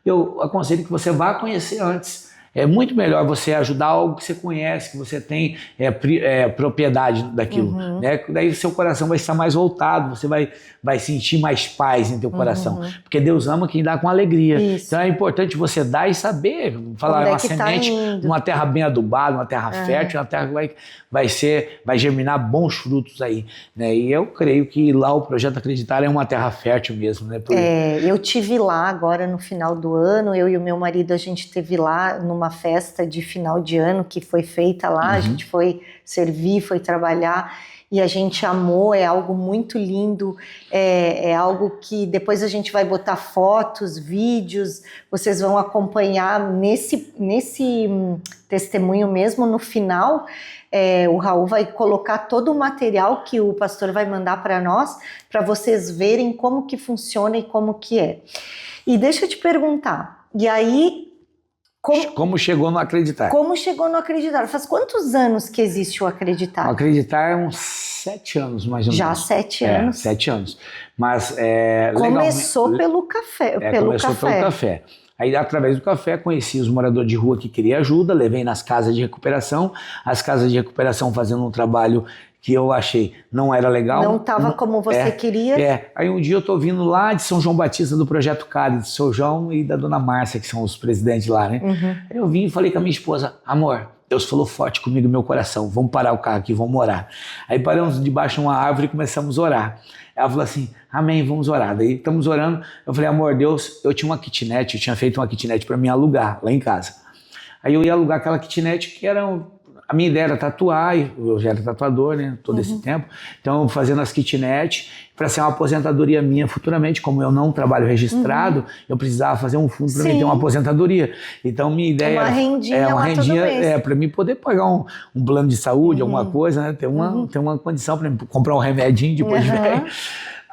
eu aconselho que você vá conhecer antes. É muito melhor você ajudar algo que você conhece, que você tem propriedade daquilo. Né? Daí seu coração vai estar mais voltado, você vai sentir mais paz em teu coração. Porque Deus ama quem dá com alegria. Isso. Então é importante você dar e saber. Falar, uma semente numa terra bem adubada, uma terra fértil, uma terra que vai germinar bons frutos aí. Né? E eu creio que lá o Projeto Acreditar é uma terra fértil mesmo. Né? Eu tive lá agora no final do ano, eu e o meu marido, a gente esteve lá numa numa festa de final de ano que foi feita lá, a gente foi servir, foi trabalhar e a gente amou, é algo muito lindo, é algo que depois a gente vai botar fotos, vídeos, vocês vão acompanhar nesse testemunho mesmo no final. O Raul vai colocar todo o material que o pastor vai mandar para nós, para vocês verem como que funciona e como que é. E deixa eu te perguntar, e aí... Como chegou no Acreditar? Como chegou no Acreditar? Faz quantos anos que existe o Acreditar? O Acreditar é uns 7 anos, mais ou menos. Já 7 anos? 7 anos. Mas começou pelo café. Começou pelo café. Aí, através do café, conheci os moradores de rua que queriam ajuda, levei nas casas de recuperação, as casas de recuperação fazendo um trabalho que eu achei não era legal. Não estava como você queria. Aí um dia eu tô vindo lá de São João Batista, do Projeto Cálice, de São João e da Dona Márcia, que são os presidentes lá, né? Aí eu vim e falei com a minha esposa, amor, Deus falou forte comigo no meu coração, vamos parar o carro aqui, vamos orar. Aí paramos debaixo de uma árvore e começamos a orar. Ela falou assim, amém, vamos orar. Daí estamos orando, eu falei, amor, Deus, eu tinha uma kitnet, eu tinha feito uma kitnet para mim alugar lá em casa. Aí eu ia alugar aquela kitnet que era... A minha ideia era tatuar, eu já era tatuador, né, todo esse tempo. Então, fazendo as kitnet, para ser uma aposentadoria minha futuramente, como eu não trabalho registrado, eu precisava fazer um fundo para mim ter uma aposentadoria. Então, minha ideia uma rendinha para mim poder pagar um plano de saúde, alguma coisa, né, ter uma condição para comprar um remedinho depois de velho.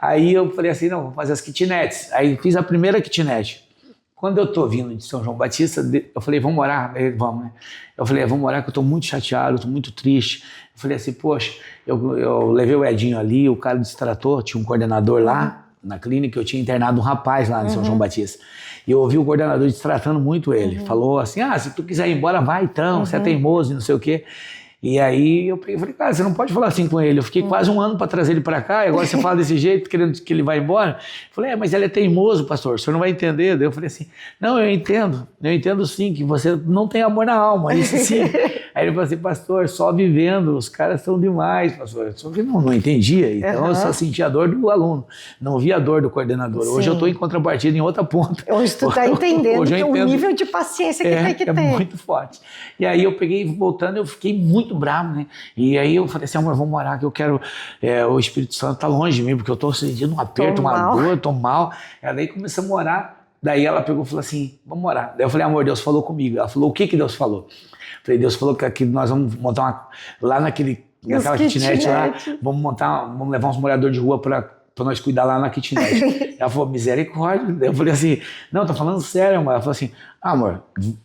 Aí eu falei assim, não, vou fazer as kitnets. Aí fiz a primeira kitnet. Quando eu tô vindo de São João Batista, eu falei, vamos orar? Vamos, né? Eu falei, vamos orar que eu tô muito chateado, eu tô muito triste. Eu falei assim, poxa, eu levei o Edinho ali, o cara destratou, tinha um coordenador lá na clínica, eu tinha internado um rapaz lá em São João Batista. E eu ouvi o coordenador destratando muito ele. Falou assim, se tu quiser ir embora, vai então, você é teimoso e não sei o quê. E aí eu falei, cara, você não pode falar assim com ele. Eu fiquei quase um ano para trazer ele para cá, e agora você fala desse jeito, querendo que ele vá embora. Eu falei, mas ele é teimoso, pastor, o senhor não vai entender. Daí eu falei assim, não, eu entendo sim, que você não tem amor na alma, isso sim. Aí ele falou assim, pastor, só vivendo, os caras são demais, pastor. Só que não entendia, então eu só sentia a dor do aluno, não via a dor do coordenador. Sim. Hoje eu estou em contrapartida em outra ponta. Hoje tu está entendendo que o nível de paciência que tem que ter. É muito forte. E aí eu peguei, voltando, eu fiquei muito bravo, né? E aí eu falei assim, amor, vamos orar que eu quero, o Espírito Santo tá longe de mim, porque eu tô sentindo um aperto, uma dor, tô mal. E aí começamos a orar, daí ela pegou e falou assim, vamos orar. Daí eu falei, amor, Deus falou comigo. Ela falou, o que Deus falou? Eu falei, Deus falou que aqui nós vamos montar naquela kitnet lá, vamos levar uns moradores de rua para nós cuidar lá na kitnet. Ela falou, misericórdia. Eu falei assim, não, tô falando sério, amor. Ela falou assim, amor,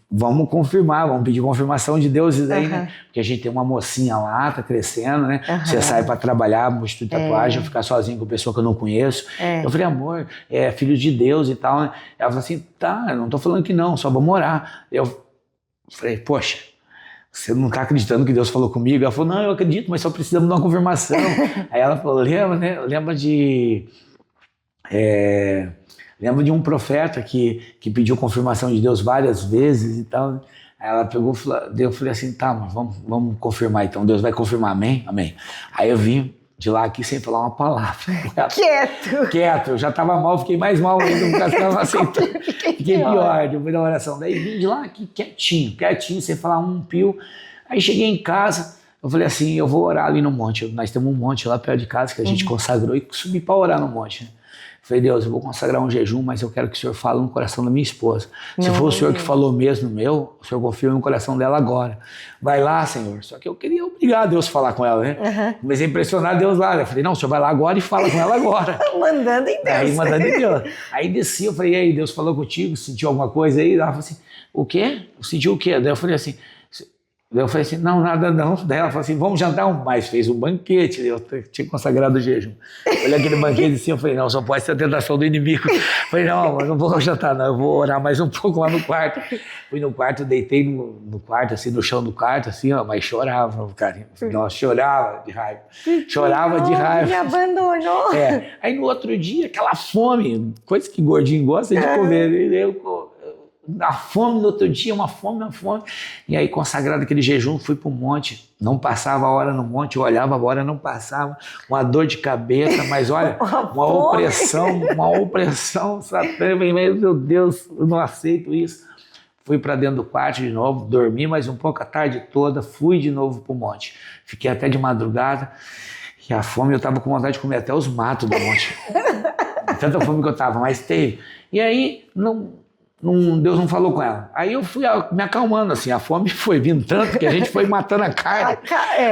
vamos confirmar, vamos pedir confirmação de Deus aí, né? Porque a gente tem uma mocinha lá, tá crescendo, né? Você sai para trabalhar, mostrar tatuagem, eu ficar sozinho com pessoa que eu não conheço. Eu falei, amor, é filho de Deus e tal, né? Ela falou assim, tá, eu não tô falando que não, só vamos orar. Eu falei, poxa, você não está acreditando que Deus falou comigo? Ela falou, não, eu acredito, mas só precisamos de uma confirmação. Aí ela falou, lembra de um profeta que pediu confirmação de Deus várias vezes e tal. Aí ela pegou, eu falei assim, tá, mas vamos confirmar então, Deus vai confirmar, amém? Amém. Aí eu vim de lá aqui sem falar uma palavra. Quieto, eu já estava mal, fiquei mais mal ainda, porque estava aceitando. Fiquei pior, depois da oração. Daí vim de lá aqui quietinho, sem falar um pio. Aí cheguei em casa, eu falei assim, eu vou orar ali no monte. Nós temos um monte lá perto de casa que a gente consagrou e subi para orar no monte, né? Falei, Deus, eu vou consagrar um jejum, mas eu quero que o Senhor fale no coração da minha esposa. Se for o Senhor que falou mesmo meu, o Senhor confirma no coração dela agora. Vai lá, Senhor. Só que eu queria obrigar Deus a falar com ela, né? Comecei a impressionar Deus lá. Eu falei, não, o Senhor vai lá agora e fala com ela agora. Mandando em Deus. Mandando em Deus. Aí desci, eu falei, e aí, Deus falou contigo? Sentiu alguma coisa aí? Ela falou assim, o quê? Sentiu o quê? Daí eu falei assim, não, nada não. Daí ela falou assim, vamos jantar mais. Fez um banquete, eu tinha consagrado o jejum. Olhei aquele banquete assim, eu falei, não, só pode ser a tentação do inimigo. Eu falei, não, eu não vou jantar não, eu vou orar mais um pouco lá no quarto. Fui no quarto, deitei no quarto, assim, no chão do quarto, assim, ó, mas chorava, cara. Nossa, chorava de raiva. Chorava de raiva. Me abandonou. Aí no outro dia, aquela fome, coisa que gordinho gosta de comer, na fome no outro dia, uma fome. E aí, consagrado aquele jejum, fui pro monte. Não passava a hora no monte, eu olhava a hora, não passava. Uma dor de cabeça, mas olha, uma opressão satânica. Meu Deus, eu não aceito isso. fui para dentro do quarto de novo, dormi mais um pouco a tarde toda, fui de novo pro monte. Fiquei até de madrugada e a fome, eu tava com vontade de comer até os matos do monte. Tanta fome que eu tava, mas teve. E aí, Deus não falou com ela. Aí eu fui me acalmando, assim, a fome foi vindo tanto que a gente foi matando a carne.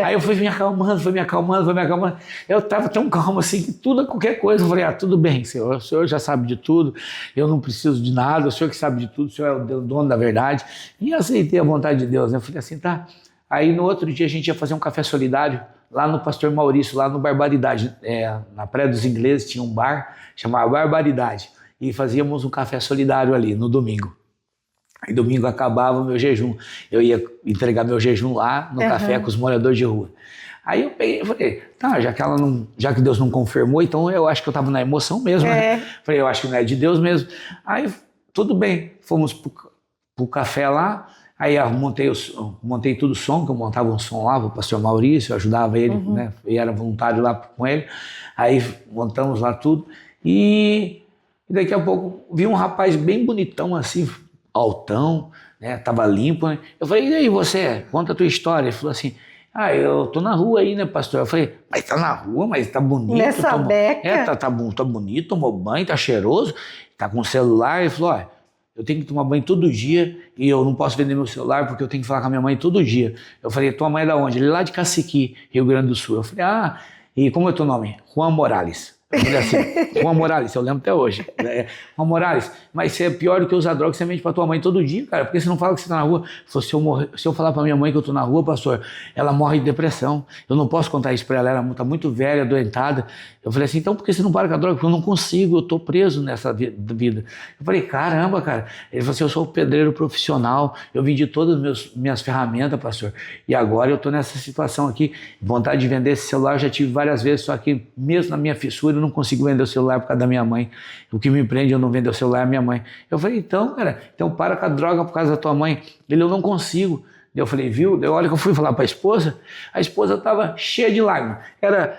Aí eu fui me acalmando. Eu tava tão calmo assim que qualquer coisa, eu falei, tudo bem, Senhor, o Senhor já sabe de tudo, eu não preciso de nada, o Senhor que sabe de tudo, o Senhor é o dono da verdade. E aceitei a vontade de Deus, né? Eu falei assim, tá. Aí no outro dia a gente ia fazer um café solidário lá no Pastor Maurício, lá no Barbaridade, na Praia dos Ingleses tinha um bar, chamava Barbaridade. E fazíamos um café solidário ali no domingo. Aí domingo acabava o meu jejum. Eu ia entregar meu jejum lá no café com os moradores de rua. Aí eu peguei e falei, tá, já que Deus não confirmou, então eu acho que eu estava na emoção mesmo, né? Falei, eu acho que não é de Deus mesmo. Aí tudo bem, fomos pro café lá, aí eu montei tudo o som, que eu montava um som lá, o pastor Maurício, eu ajudava ele, né? Eu era voluntário lá com ele. Aí montamos lá tudo e daqui a pouco vi um rapaz bem bonitão assim, altão, né? Tava limpo, né? Eu falei, e aí você, conta a tua história. Ele falou assim, eu tô na rua aí, né, pastor? Eu falei, mas tá na rua, mas tá bonito. Nessa beca. Tá bonito, tomou banho, tá cheiroso, tá com o celular. Ele falou, eu tenho que tomar banho todo dia e eu não posso vender meu celular porque eu tenho que falar com a minha mãe todo dia. Eu falei, tua mãe é da onde? Ele é lá de Caciqui, Rio Grande do Sul. Eu falei, e como é teu nome? Juan Morales. Eu falei assim, Juan Morales, eu lembro até hoje. Juan Morales, mas você é pior do que usar droga, você mente pra tua mãe todo dia, cara, porque você não fala que você tá na rua. Se eu falar pra minha mãe que eu tô na rua, pastor, ela morre de depressão. Eu não posso contar isso pra ela, ela tá muito velha, adoentada. Eu falei assim, então por que você não para com a droga? Porque eu não consigo, eu tô preso nessa vida. Eu falei, caramba, cara. Ele falou assim, eu sou pedreiro profissional, eu vendi todas as minhas ferramentas, pastor, e agora eu tô nessa situação aqui, vontade de vender esse celular, eu já tive várias vezes, só que mesmo na minha fissura, eu não consigo vender o celular por causa da minha mãe. O que me prende eu não vender o celular é minha mãe. Eu falei, então, cara, para com a droga por causa da tua mãe. Ele, eu não consigo. Eu falei, viu? A hora que eu fui falar para a esposa estava cheia de lágrimas. Era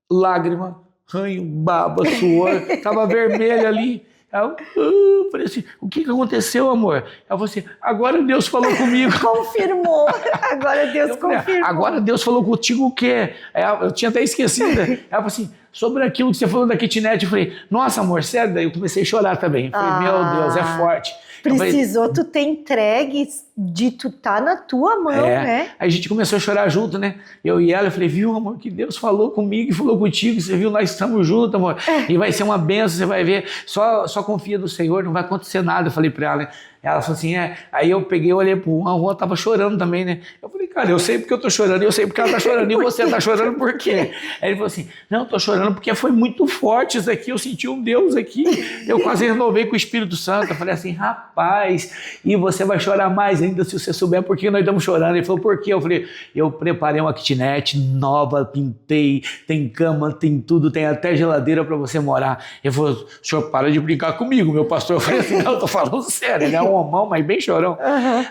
lágrima, ranho, baba, suor, estava vermelha ali. Eu falei assim, o que aconteceu, amor? Ela falou assim, agora Deus falou comigo. Confirmou, agora Deus confirmou. Agora Deus falou contigo o quê? Eu tinha até esquecido. Ela falou assim, sobre aquilo que você falou da kitnet. Eu falei, nossa, amor, sério? Daí eu comecei a chorar também. Eu falei, meu Deus, é forte. Precisou tu ter entregue de tu tá na tua mão, né? Aí a gente começou a chorar junto, né? Eu e ela, eu falei, viu, amor, que Deus falou comigo e falou contigo, você viu, nós estamos juntos, amor. E vai ser uma benção, você vai ver. Só confia no Senhor, não vai acontecer nada. Eu falei pra ela, né? Ela falou assim, Aí eu peguei, olhei pro Juan, o Juan tava chorando também, né? Eu falei, cara, eu sei porque eu tô chorando, eu sei porque ela tá chorando, e você tá chorando por quê? Aí ele falou assim, não, eu tô chorando porque foi muito forte isso aqui, eu senti um Deus aqui, eu quase renovei com o Espírito Santo. Eu falei assim, rapaz, e você vai chorar mais ainda se você souber por que nós estamos chorando. Ele falou, por quê? Eu falei, eu preparei uma kitnet nova, pintei, tem cama, tem tudo, tem até geladeira para você morar. Ele falou, o senhor para de brincar comigo, meu pastor. Eu falei assim, não, eu tô falando sério, ele é um homão, mas bem chorão.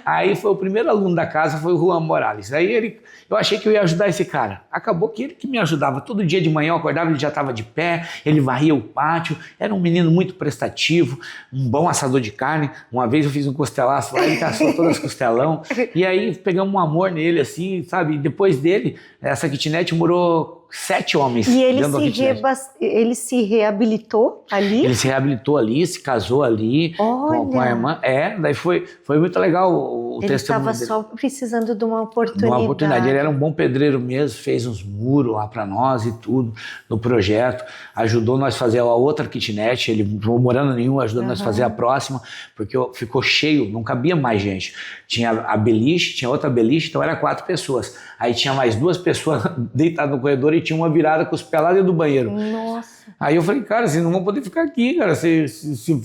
Aí foi o primeiro aluno da casa, foi o Juan Morales. Aí eu achei que eu ia ajudar esse cara. Acabou que ele que me ajudava. Todo dia de manhã eu acordava, ele já estava de pé, ele varria o pátio, era um menino muito prestativo, um bom assador de carne. Uma vez eu fiz um costelaço lá, ele caçou todas as costelão, e aí pegamos um amor nele, assim, sabe? Depois dele, essa kitnet morou 7 homens. E ele se reabilitou ali? Ele se reabilitou ali, se casou ali com a irmã. Daí foi muito legal o testemunho dele. Ele estava só precisando de uma oportunidade. Ele era um bom pedreiro mesmo, fez uns muros lá para nós e tudo no projeto. Ajudou nós a fazer a outra kitnet, ele não morando nenhum, ajudou nós a fazer a próxima, porque ficou cheio, não cabia mais gente. Tinha a beliche, tinha outra beliche, então era 4 pessoas. Aí tinha mais 2 pessoas deitadas no corredor e tinha uma virada com os pés lá dentro do banheiro. Nossa. Aí eu falei, cara, vocês não vão poder ficar aqui, cara. Se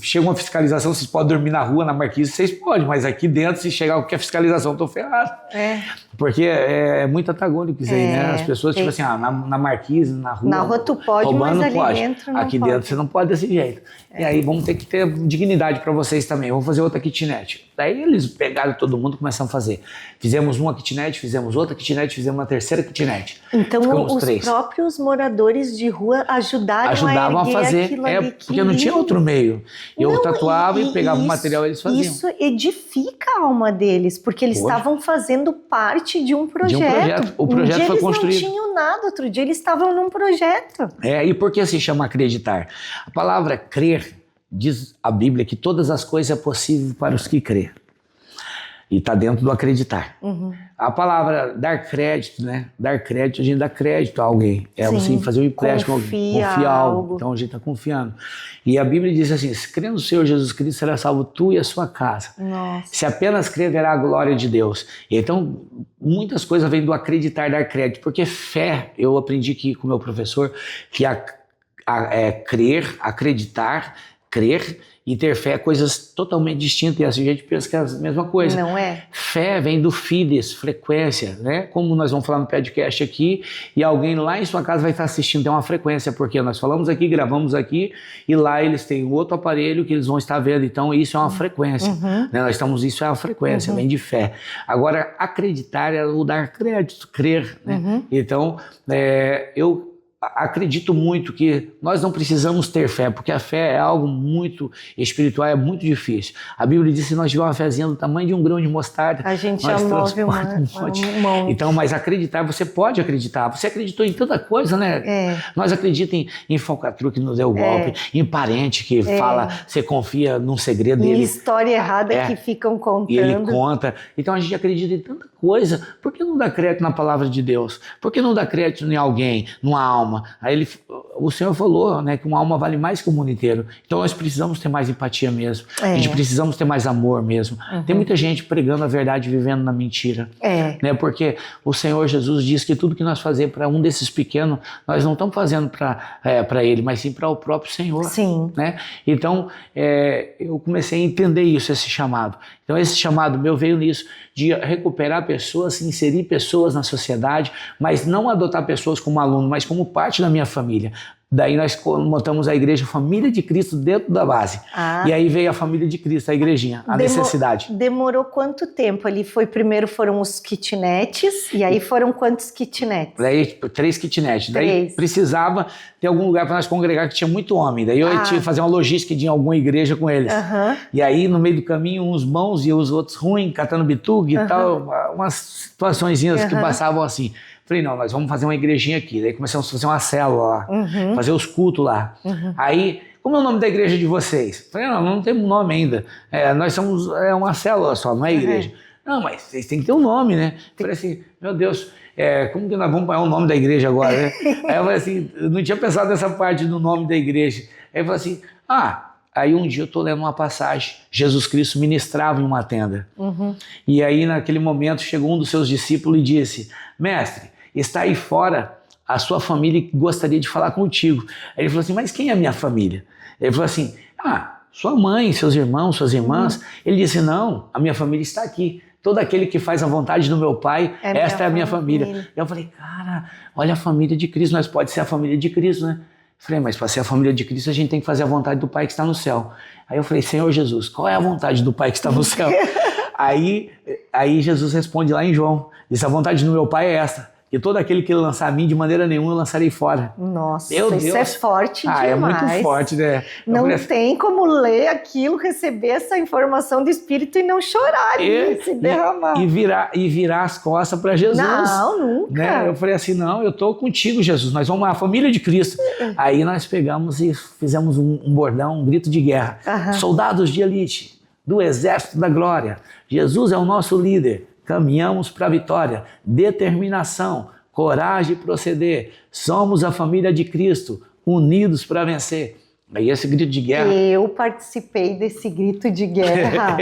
chega uma fiscalização, vocês podem dormir na rua, na marquise, vocês podem, mas aqui dentro, se chegar qualquer fiscalização, eu tô ferrado. Porque é muito antagônico isso aí, né? As pessoas, tipo assim, na marquise, na rua. Na rua tu pode, roubando, mas ali pode. dentro não Aqui pode. dentro você não pode desse jeito. E aí vamos ter que ter dignidade para vocês também. Vamos fazer outra kitnet. Daí eles pegaram todo mundo e começaram a fazer. Fizemos uma kitnet, fizemos outra kitnet, fizemos uma terceira kitnet. Então Ficamos os 3. próprios moradores de rua ajudavam a fazer, aquilo ali. porque não tinha outro meio. Eu tatuava e pegava o material e eles faziam. Isso edifica a alma deles, porque eles estavam fazendo parte de um projeto. O projeto foi construído. Eles não tinham nada, outro dia eles estavam num projeto. E por que se chama acreditar? A palavra crer, diz a Bíblia que todas as coisas é possível para os que crêem. E está dentro do acreditar. A palavra dar crédito, né? Dar crédito, a gente dá crédito a alguém. Você fazer um empréstimo, confiar algo. Então a gente está confiando. E a Bíblia diz assim, se crê no Senhor Jesus Cristo, será salvo tu e a sua casa. Nossa. Se apenas crer, verá a glória de Deus. Então, muitas coisas vêm do acreditar, dar crédito. Porque fé, eu aprendi aqui com o meu professor, que crer, acreditar, crer e ter fé é coisas totalmente distintas, e assim a gente pensa que é a mesma coisa. Não é? Fé vem do fides, frequência, né? Como nós vamos falar no podcast aqui, e alguém lá em sua casa vai estar assistindo, tem uma frequência, porque nós falamos aqui, gravamos aqui, e lá eles têm outro aparelho que eles vão estar vendo, então isso é uma frequência. Né? Isso é uma frequência, vem de fé. Agora, acreditar é o dar crédito, crer, né? Então, eu acredito muito que nós não precisamos ter fé, porque a fé é algo muito espiritual, é muito difícil. A Bíblia diz que se nós tivermos uma fezinha do tamanho de um grão de mostarda, a gente já move um monte. Então, mas acreditar, você pode acreditar. Você acreditou em tanta coisa, né? Nós acreditamos em falcatrua que nos deu o golpe, em parente que fala, você confia num segredo dele. Em história errada que ficam contando. E ele conta. Então a gente acredita em tanta coisa. Por que não dá crédito na palavra de Deus? Por que não dá crédito em alguém, numa alma? Aí o Senhor falou, né, que uma alma vale mais que o mundo inteiro. Então nós precisamos ter mais empatia mesmo. A gente precisamos ter mais amor mesmo. Tem muita gente pregando a verdade e vivendo na mentira. Né, porque o Senhor Jesus diz que tudo que nós fazemos para um desses pequenos, nós não estamos fazendo para ele, mas sim para o próprio Senhor. Sim. Né? Então eu comecei a entender isso, esse chamado. Então esse chamado meu veio nisso, de recuperar pessoas, inserir pessoas na sociedade, mas não adotar pessoas como aluno, mas como parte da minha família. Daí nós montamos a igreja Família de Cristo dentro da base. E aí veio a Família de Cristo, a igrejinha, a necessidade. Demorou quanto tempo ali? Primeiro foram os kitnets, e aí foram quantos kitnets? Daí 3 kitnets. Daí precisava ter algum lugar para nós congregar que tinha muito homem. Daí eu tinha que fazer uma logística de alguma igreja com eles. E aí no meio do caminho uns bons e os outros ruins, catando bituga e tal, umas situaçõezinhas que passavam assim. Falei, não, nós vamos fazer uma igrejinha aqui. Daí começamos a fazer uma célula lá, fazer os cultos lá. Aí, como é o nome da igreja de vocês? Falei, não temos nome ainda. Nós somos uma célula só, não é igreja. Não, mas vocês têm que ter um nome, né? Falei assim, meu Deus, como que nós vamos pôr o nome da igreja agora, né? Aí eu falei assim, eu não tinha pensado nessa parte do nome da igreja. Aí eu falei assim, aí um dia eu estou lendo uma passagem, Jesus Cristo ministrava em uma tenda. E aí naquele momento chegou um dos seus discípulos e disse, mestre, está aí fora a sua família que gostaria de falar contigo. Aí ele falou assim, mas quem é a minha família? Ele falou assim, sua mãe, seus irmãos, suas irmãs. Ele disse, não, a minha família está aqui. Todo aquele que faz a vontade do meu Pai, esta é a minha família. Eu falei, cara, olha a família de Cristo, nós pode ser a família de Cristo, né? Eu falei, mas para ser a família de Cristo a gente tem que fazer a vontade do Pai que está no céu. Aí eu falei, Senhor Jesus, qual é a vontade do Pai que está no céu? Aí Jesus responde lá em João, diz, a vontade do meu Pai é esta, que todo aquele que lançar a mim, de maneira nenhuma eu lançarei fora. Nossa, isso é forte demais. É muito forte, né? Não tem como ler aquilo, receber essa informação do Espírito e não chorar, se derramar. E virar as costas para Jesus. Não, nunca. Né? Eu falei assim, não, eu estou contigo, Jesus, nós vamos a família de Cristo. Aí nós pegamos e fizemos um bordão, um grito de guerra. Soldados de elite, do exército da glória, Jesus é o nosso líder. Caminhamos para a vitória, determinação, coragem de proceder. Somos a família de Cristo, unidos para vencer. Aí esse grito de guerra... Eu participei desse grito de guerra.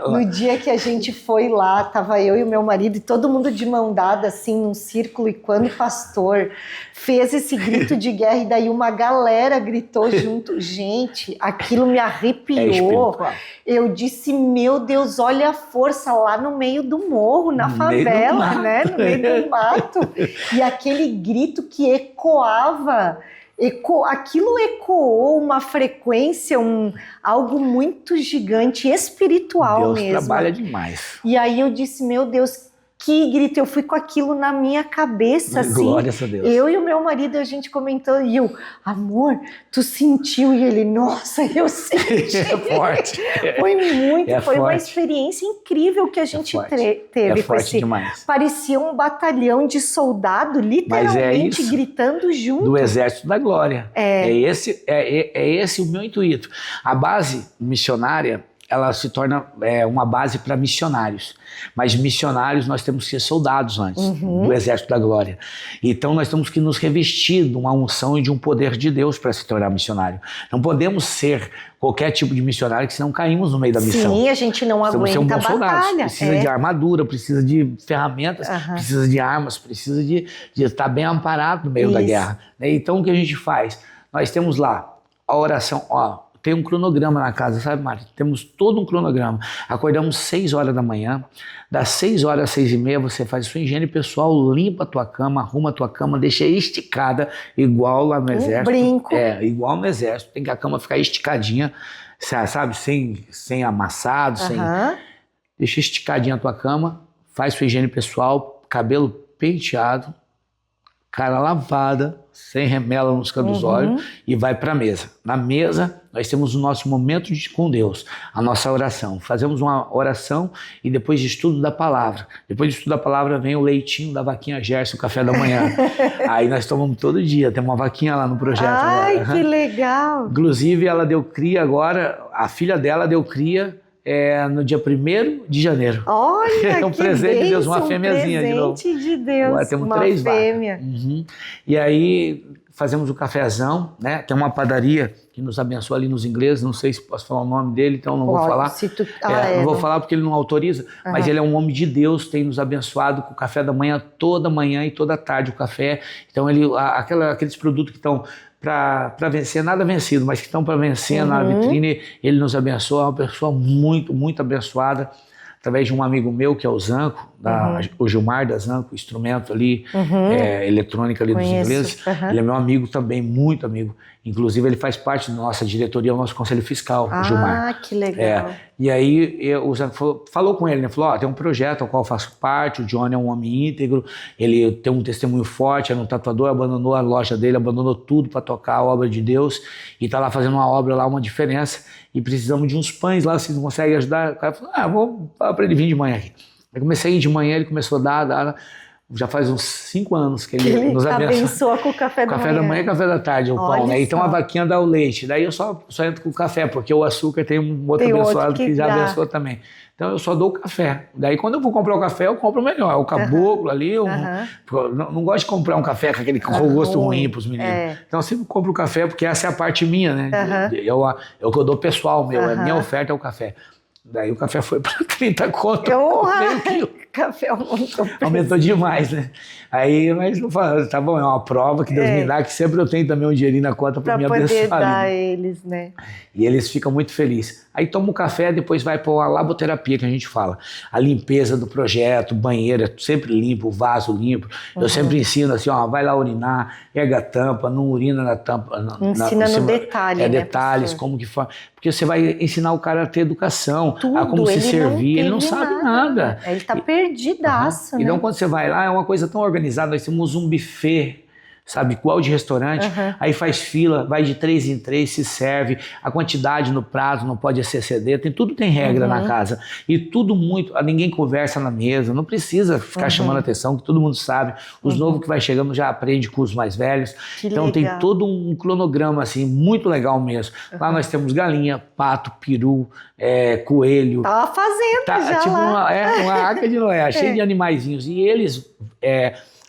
No dia que a gente foi lá, tava eu e o meu marido e todo mundo de mão dada, assim, num círculo, e quando o pastor fez esse grito de guerra, e daí uma galera gritou junto, gente, aquilo me arrepiou. Eu disse, meu Deus, olha a força lá no meio do morro, na favela, né? No meio do mato. E aquele grito que ecoava... Aquilo ecoou uma frequência, algo muito gigante, espiritual mesmo. Deus trabalha demais. E aí eu disse, meu Deus, que grito, eu fui com aquilo na minha cabeça, assim. Glória a Deus. Eu e o meu marido, a gente comentou, e eu, amor, tu sentiu? E ele, nossa, eu senti. É forte. Foi muito, foi forte. uma experiência incrível que a gente teve. É forte demais. Parecia um batalhão de soldado, literalmente gritando junto. Do Exército da Glória. É esse o meu intuito. A base missionária, ela se torna uma base para missionários. Mas missionários nós temos que ser soldados antes do Exército da Glória. Então nós temos que nos revestir de uma unção e de um poder de Deus para se tornar missionário. Não podemos ser qualquer tipo de missionário, que senão caímos no meio da missão. Sim, a gente não aguenta a batalha. Precisa de armadura, precisa de ferramentas, precisa de armas, precisa de estar bem amparado no meio da guerra. Então o que a gente faz? Nós temos lá a oração, tem um cronograma na casa, sabe, Mari? Temos todo um cronograma. Acordamos 6 horas da manhã, das 6 horas às 6h30 você faz sua higiene pessoal, limpa a tua cama, arruma a tua cama, deixa esticada, igual lá no Exército. Brinco. Igual no Exército. Tem que a cama ficar esticadinha, sabe? Sem amassado, Deixa esticadinha a tua cama, faz sua higiene pessoal, cabelo penteado, cara lavada, sem remela nos cantos dos olhos, e vai para a mesa. Na mesa, nós temos o nosso momento com Deus, a nossa oração. Fazemos uma oração e depois de estudo da palavra. Depois de estudo da palavra vem o leitinho da vaquinha Gerson, o café da manhã. Aí nós tomamos todo dia, tem uma vaquinha lá no projeto. Ai, que legal! Inclusive, ela deu cria agora, a filha dela deu cria, no dia 1º de janeiro. Olha, um presente de Deus, uma fêmeazinha de novo. Presente de Deus, agora temos uma 3 fêmea. E aí fazemos o cafezão, né? Tem uma padaria que nos abençoa ali nos ingleses, não sei se posso falar o nome dele, então não vou falar. Não vou falar porque ele não autoriza, mas ele é um homem de Deus, tem nos abençoado com o café da manhã, toda manhã e toda tarde o café. Então aqueles produtos que estão para vencer, nada vencido, mas que estão para vencer na vitrine, ele nos abençoa, é uma pessoa muito, muito abençoada, através de um amigo meu, que é o Zanco, o Gilmar da Zanco, instrumento ali, eletrônica ali dos ingleses. Ele é meu amigo também, muito amigo. Inclusive, ele faz parte da nossa diretoria, do nosso conselho fiscal, o Gilmar. Ah, que legal. E aí, o Zanco falou com ele, né? Falou, tem um projeto ao qual eu faço parte, o Johnny é um homem íntegro, ele tem um testemunho forte, era um tatuador, abandonou a loja dele, abandonou tudo para tocar a obra de Deus, e está lá fazendo uma obra lá, uma diferença, e precisamos de uns pães lá, vocês não conseguem ajudar? O cara falou, vou falar para ele vir de manhã aqui. Eu comecei a ir de manhã, ele começou a dar, já faz uns 5 anos que ele nos abençoa com o café da manhã. Café da manhã e café da tarde, o pão, né? Então a vaquinha dá o leite. Daí eu só entro com o café, porque o açúcar tem um outro abençoado que já abençoa também. Então eu só dou o café. Daí quando eu vou comprar o café, eu compro o melhor. O caboclo ali, eu não gosto de comprar um café com aquele gosto ruim para os meninos. Então eu sempre compro o café, porque essa é a parte minha, né? É o que eu dou pessoal meu, a minha oferta é o café. Daí o café foi para 30 conto. Meio quilo. Café aumentou demais, né? Aí, mas eu falo, tá bom, é uma prova que Deus me dá, que sempre eu tenho também um dinheirinho na conta para me abençoar. Para poder dar eles, né? E eles ficam muito felizes. Aí toma o café, depois vai para a laboterapia, que a gente fala. A limpeza do projeto, banheiro, é sempre limpo, o vaso limpo. Eu sempre ensino assim, vai lá urinar, erga a tampa, não urina na tampa. Ensina no detalhe, né, detalhes, professor? Como que faz. Porque você vai ensinar o cara a ter educação, a como se servir. Ele não sabe nada. Ele tá perdidaço, né? Então, quando você vai lá, é uma coisa tão organizada. Nós temos um buffet, sabe, igual de restaurante. Aí faz fila, vai de 3 em 3, se serve. A quantidade no prato não pode exceder. Tudo tem regra na casa. E tudo muito... Ninguém conversa na mesa. Não precisa ficar chamando atenção, que todo mundo sabe. Os novos que vai chegando já aprende com os mais velhos. Então legal. Tem todo um cronograma, assim, muito legal mesmo. Lá nós temos galinha, pato, peru, coelho. Tá uma fazenda já tipo lá. uma arca de Noé, cheia de animaizinhos. E eles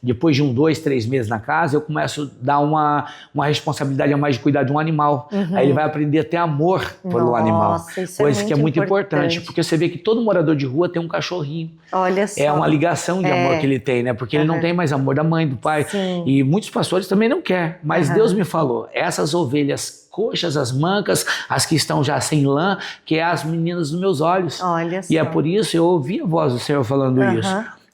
depois de 2, 3 meses na casa, eu começo a dar uma responsabilidade a mais de cuidar de um animal. Aí ele vai aprender a ter amor pelo animal. Isso coisa que é muito importante, porque você vê que todo morador de rua tem um cachorrinho. Olha só. É uma ligação de amor que ele tem, né? Porque ele não tem mais amor da mãe, do pai. Sim. E muitos pastores também não querem. Mas Deus me falou, essas ovelhas coxas, as mancas, as que estão já sem lã, que é as meninas dos meus olhos. Olha só. E é por isso eu ouvi a voz do Senhor falando isso.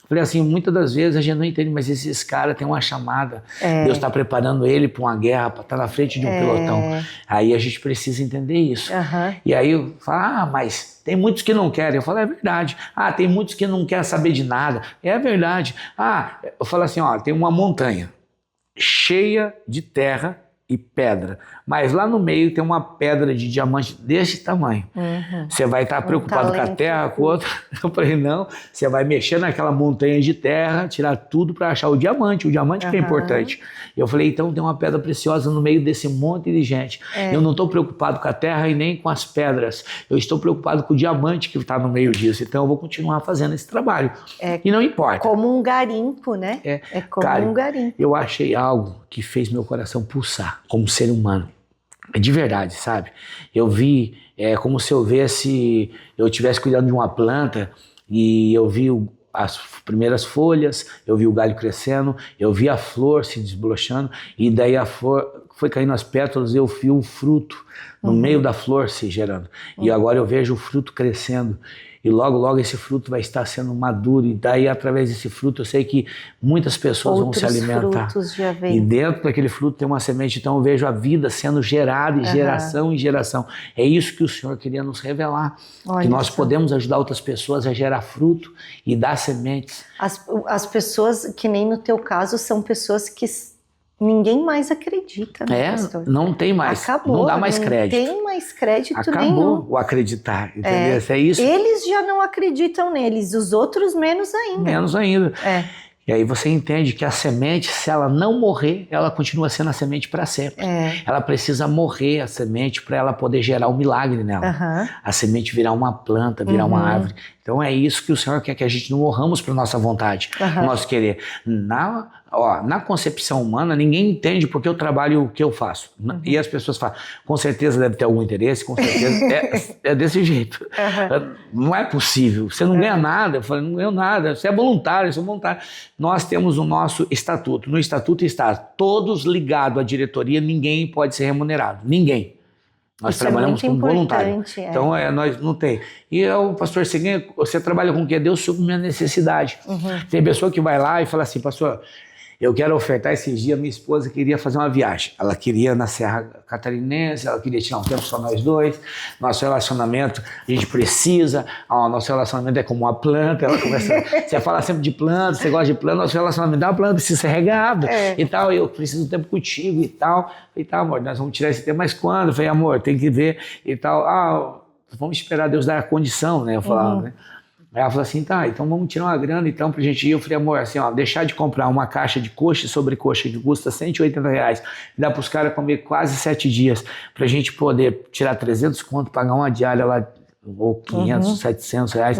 Falei assim, muitas das vezes a gente não entende, mas esses caras têm uma chamada. Deus está preparando ele para uma guerra, para estar na frente de um pelotão. Aí a gente precisa entender isso. E aí eu falo, mas tem muitos que não querem. Eu falo, é verdade. Tem muitos que não querem saber de nada. É verdade. Eu falo assim, tem uma montanha cheia de terra e pedra, mas lá no meio tem uma pedra de diamante desse tamanho. Você vai estar preocupado com a terra, com o outro? Eu falei, não, você vai mexer naquela montanha de terra, tirar tudo para achar o diamante que é importante. Eu falei, então tem uma pedra preciosa no meio desse monte de gente. Eu não estou preocupado com a terra e nem com as pedras, eu estou preocupado com o diamante que está no meio disso, então eu vou continuar fazendo esse trabalho. E não importa. Como um garimpo, né? É como um garimpo. Eu achei algo que fez meu coração pulsar como ser humano. De verdade, sabe? Eu vi, como se eu estivesse cuidando de uma planta e eu vi as primeiras folhas, eu vi o galho crescendo, eu vi a flor se desbrochando e daí a flor foi caindo as pétalas e eu vi o fruto no meio da flor se gerando. E agora eu vejo o fruto crescendo. E logo, logo esse fruto vai estar sendo maduro. E daí, através desse fruto, eu sei que muitas pessoas vão se alimentar. Já vem. E dentro daquele fruto tem uma semente. Então eu vejo a vida sendo gerada de geração em geração. É isso que o Senhor queria nos revelar. Que nós podemos ajudar outras pessoas a gerar fruto e dar sementes. As pessoas, que nem no teu caso, são pessoas que ninguém mais acredita, né, pastor? Não tem mais. Acabou, não dá mais crédito. Não tem mais crédito nenhum. Acabou o acreditar, entendeu? É isso. Eles já não acreditam neles, os outros menos ainda. Menos ainda. E aí você entende que a semente, se ela não morrer, ela continua sendo a semente para sempre. Ela precisa morrer, a semente, para ela poder gerar um milagre nela. A semente virar uma planta, virar uma árvore. Então é isso que o Senhor quer, que a gente não morramos para nossa vontade, para o nosso querer. Na concepção humana, ninguém entende porque eu trabalho o que eu faço. E as pessoas falam, com certeza deve ter algum interesse, com certeza. É desse jeito. Não é possível. Você não ganha nada. Eu falei, não ganho nada. Você é voluntário, eu sou voluntário. Nós temos o nosso estatuto. No estatuto está todos ligados à diretoria, ninguém pode ser remunerado. Ninguém. Nós trabalhamos como voluntário. Então, nós não tem. E o pastor, você trabalha com o que? Deus supre minha necessidade. Tem pessoa que vai lá e fala assim, pastor, eu quero ofertar esses dias, minha esposa queria fazer uma viagem. Ela queria ir na Serra Catarinense, ela queria tirar um tempo só nós dois. Nosso relacionamento, a gente precisa. Nosso relacionamento é como uma planta. Ela começa, você fala sempre de planta, você gosta de planta, nosso relacionamento é uma planta, precisa ser regado e tal. Eu preciso de tempo contigo e tal. Falei, tá, amor, nós vamos tirar esse tempo, mas quando? Eu falei, amor, tem que ver e tal. Vamos esperar Deus dar a condição, né? Eu falava, né? Aí ela falou assim, tá, então vamos tirar uma grana então pra gente ir. Eu falei, amor, assim, deixar de comprar uma caixa de coxa e sobrecoxa que custa R$180, dá pros caras comer quase 7 dias, pra gente poder tirar 300 conto, pagar uma diária lá, ou 500, 700 reais.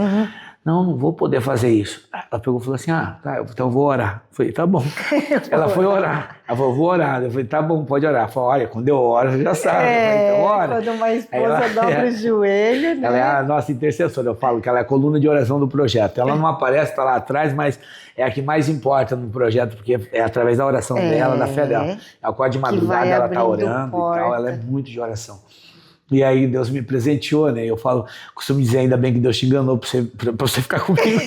Não vou poder fazer isso. Ela pegou e falou assim, tá, então eu vou orar. Eu falei, tá bom. Ela foi orar. Ela falou, vou orar. Eu falei, tá bom, pode orar. Ela falou, olha, quando eu oro, você já sabe. Eu falei, então ora. Quando uma esposa dobra o joelho, né? Ela é a nossa intercessora, eu falo que ela é a coluna de oração do projeto. Ela não aparece, tá lá atrás, mas é a que mais importa no projeto, porque é através da oração dela, da fé dela. Ela acorda de madrugada, ela tá orando e tal, ela é muito de oração. E aí Deus me presenteou, né? Eu costumo dizer, ainda bem que Deus te enganou pra você ficar comigo.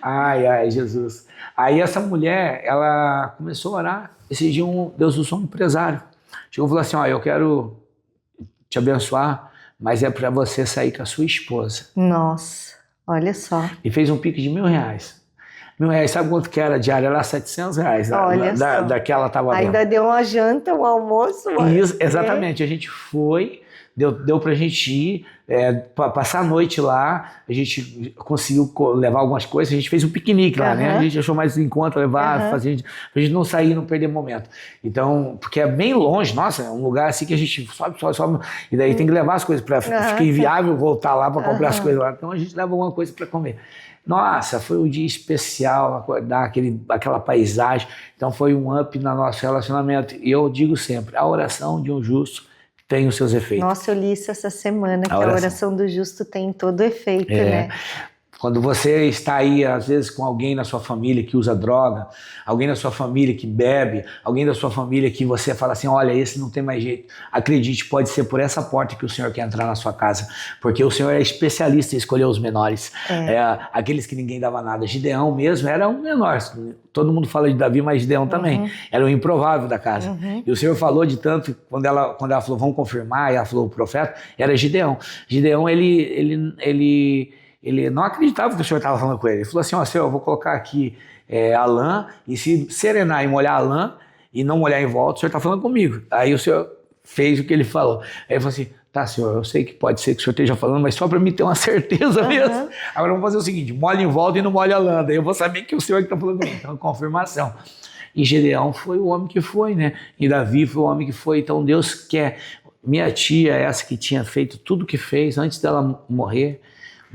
Ai, Jesus. Aí essa mulher, ela começou a orar. Esse dia Deus usou um empresário. Chegou e falou assim, eu quero te abençoar, mas é para você sair com a sua esposa. Nossa, olha só. E fez um pique de R$1.000. R$1.000, sabe quanto que era a diária? Era R$700. Daquela tava ainda deu uma janta, um almoço. Isso, exatamente. A gente foi, deu pra gente ir, passar a noite lá, a gente conseguiu levar algumas coisas, a gente fez um piquenique lá, né? A gente achou mais em conta levar, fazer, pra gente não sair e não perder momento. Então, porque é bem longe, nossa, é um lugar assim que a gente sobe, e daí tem que levar as coisas, fica inviável voltar lá para comprar as coisas lá, então a gente leva alguma coisa para comer. Nossa, foi um dia especial, acordar aquela paisagem, então foi um up no nosso relacionamento, e eu digo sempre, a oração de um justo tem os seus efeitos. Nossa, eu li isso essa semana, que a oração do justo tem todo efeito, né? Quando você está aí, às vezes, com alguém na sua família que usa droga, alguém na sua família que bebe, alguém da sua família que você fala assim, olha, esse não tem mais jeito. Acredite, pode ser por essa porta que o Senhor quer entrar na sua casa, porque o Senhor é especialista em escolher os menores, aqueles que ninguém dava nada. Gideão mesmo era um menor. Todo mundo fala de Davi, mas Gideão também. Era o improvável da casa. E o Senhor falou de tanto, quando ela falou, vamos confirmar, e ela falou, o profeta, era Gideão. Gideão, ele não acreditava que o Senhor estava falando com ele. Ele falou assim, ó, Senhor, eu vou colocar aqui a lã, e se serenar e molhar a lã, e não molhar em volta, o Senhor está falando comigo. Aí o Senhor fez o que ele falou. Aí ele falou assim, tá, Senhor, eu sei que pode ser que o Senhor esteja falando, mas só para mim ter uma certeza mesmo. Agora vamos fazer o seguinte, molha em volta e não molha a lã. Daí eu vou saber que o Senhor está falando comigo. Então, confirmação. E Gideão foi o homem que foi, né? E Davi foi o homem que foi. Então Deus quer. Minha tia, essa que tinha feito tudo o que fez antes dela morrer,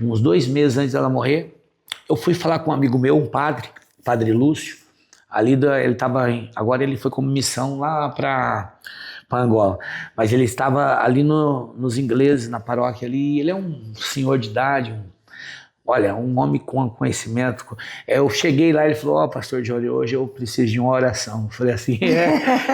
uns 2 meses antes dela morrer, eu fui falar com um amigo meu, um padre Lúcio, agora ele foi como missão lá para Angola, mas ele estava ali nos ingleses, na paróquia ali, ele é um senhor de idade, um homem com conhecimento. Eu cheguei lá e ele falou, pastor Johnny, hoje eu preciso de uma oração. Eu falei assim,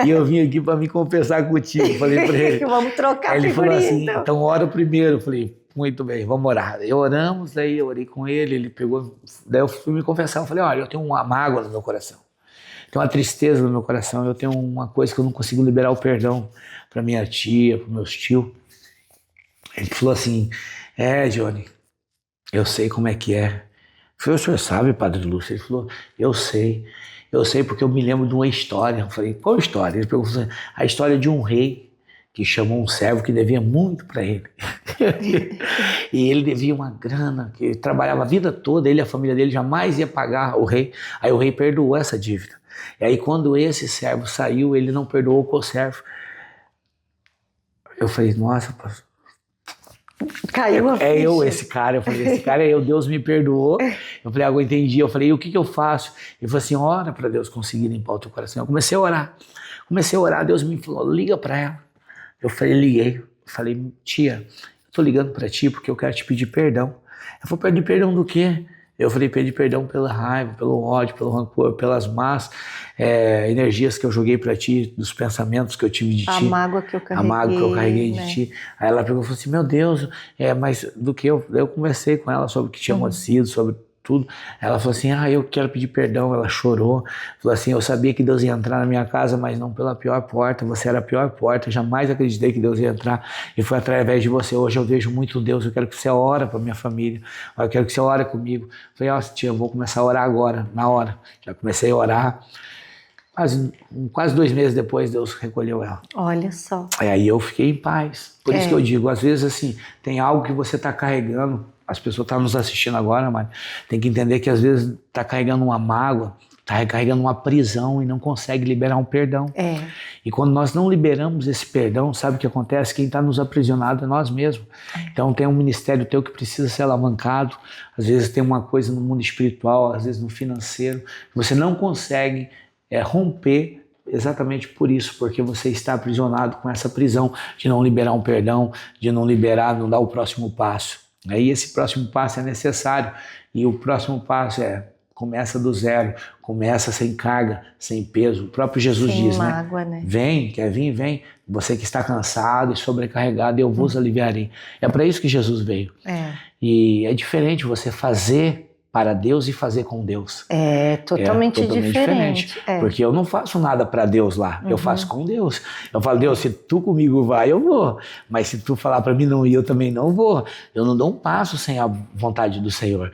e eu vim aqui para me confessar contigo. Eu falei para ele. Vamos trocar aí ele falou assim, então ora primeiro. Eu falei, muito bem, vamos orar. Aí oramos, daí eu orei com ele pegou, daí eu fui me confessar. Eu falei, olha, eu tenho uma mágoa no meu coração, tenho uma tristeza no meu coração, eu tenho uma coisa que eu não consigo liberar o perdão para minha tia, para meus tios. Ele falou assim, Johnny, eu sei como é que é. Eu falei, o senhor sabe, padre Lúcio? Ele falou, eu sei porque eu me lembro de uma história. Eu falei, qual história? Ele perguntou, a história de um rei que chamou um servo que devia muito para ele. E ele devia uma grana, que trabalhava a vida toda, ele e a família dele jamais ia pagar o rei. Aí o rei perdoou essa dívida. E aí quando esse servo saiu, ele não perdoou o co-servo. Eu falei, nossa, pastor. Caiu a ficha. Esse cara. Eu falei, esse cara é eu, Deus me perdoou. Eu falei, agora eu entendi. Eu falei, e o que eu faço? Ele falou assim, ora para Deus conseguir limpar o teu coração. Eu comecei a orar. Deus me falou, liga para ela. Eu falei, liguei. Eu falei, tia, eu tô ligando para ti porque eu quero te pedir perdão. Ela falou, pedir perdão do quê? Eu falei, pedir perdão pela raiva, pelo ódio, pelo rancor, pelas más energias que eu joguei para ti, dos pensamentos que eu tive de ti. A mágoa que eu carreguei, de ti. Aí ela pegou e falou assim, meu Deus, mas do que eu conversei com ela sobre o que tinha acontecido, sobre tudo. Ela falou assim, eu quero pedir perdão. Ela chorou, falou assim, eu sabia que Deus ia entrar na minha casa, mas não pela pior porta, você era a pior porta, jamais acreditei que Deus ia entrar, e foi através de você. Hoje eu vejo muito Deus, eu quero que você ore para minha família, eu quero que você ore comigo. Eu falei, tia, eu vou começar a orar agora, na hora. Já comecei a orar, quase 2 meses depois Deus recolheu ela. Olha só. Aí eu fiquei em paz. Por isso que eu digo, às vezes assim, tem algo que você está carregando, as pessoas estão nos assistindo agora, mas tem que entender que às vezes está carregando uma mágoa, está carregando uma prisão e não consegue liberar um perdão. E quando nós não liberamos esse perdão, sabe o que acontece? Quem está nos aprisionado é nós mesmos. Então tem um ministério teu que precisa ser alavancado, às vezes tem uma coisa no mundo espiritual, às vezes no financeiro, você não consegue romper exatamente por isso, porque você está aprisionado com essa prisão de não liberar um perdão, de não não dar o próximo passo. Aí esse próximo passo é necessário, e o próximo passo começa do zero, começa sem carga, sem peso. O próprio Jesus diz, mágoa, né? Vem, quer vir, vem. Você que está cansado e sobrecarregado, eu vos aliviarei. É para isso que Jesus veio. E é diferente você fazer para Deus e fazer com Deus. É totalmente diferente. Porque eu não faço nada para Deus lá, eu faço com Deus. Eu falo, Deus, se tu comigo vai, eu vou. Mas se tu falar para mim não ir, eu também não vou. Eu não dou um passo sem a vontade do Senhor.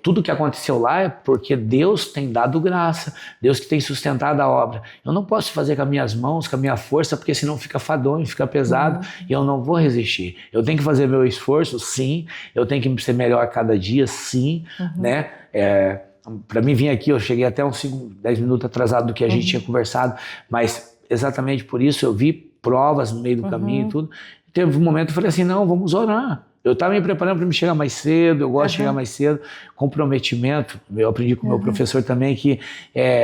Tudo que aconteceu lá é porque Deus tem dado graça, Deus que tem sustentado a obra. Eu não posso fazer com as minhas mãos, com a minha força, porque senão fica fadonho, fica pesado, e eu não vou resistir. Eu tenho que fazer meu esforço, sim. Eu tenho que ser melhor a cada dia, sim, né? Para mim vir aqui, eu cheguei até uns 10 minutos atrasado do que a gente tinha conversado, mas exatamente por isso eu vi provas no meio do caminho e tudo. Teve um momento que eu falei assim, não, vamos orar. Eu estava me preparando para me chegar mais cedo, eu gosto de chegar mais cedo, comprometimento. Eu aprendi com o meu professor também que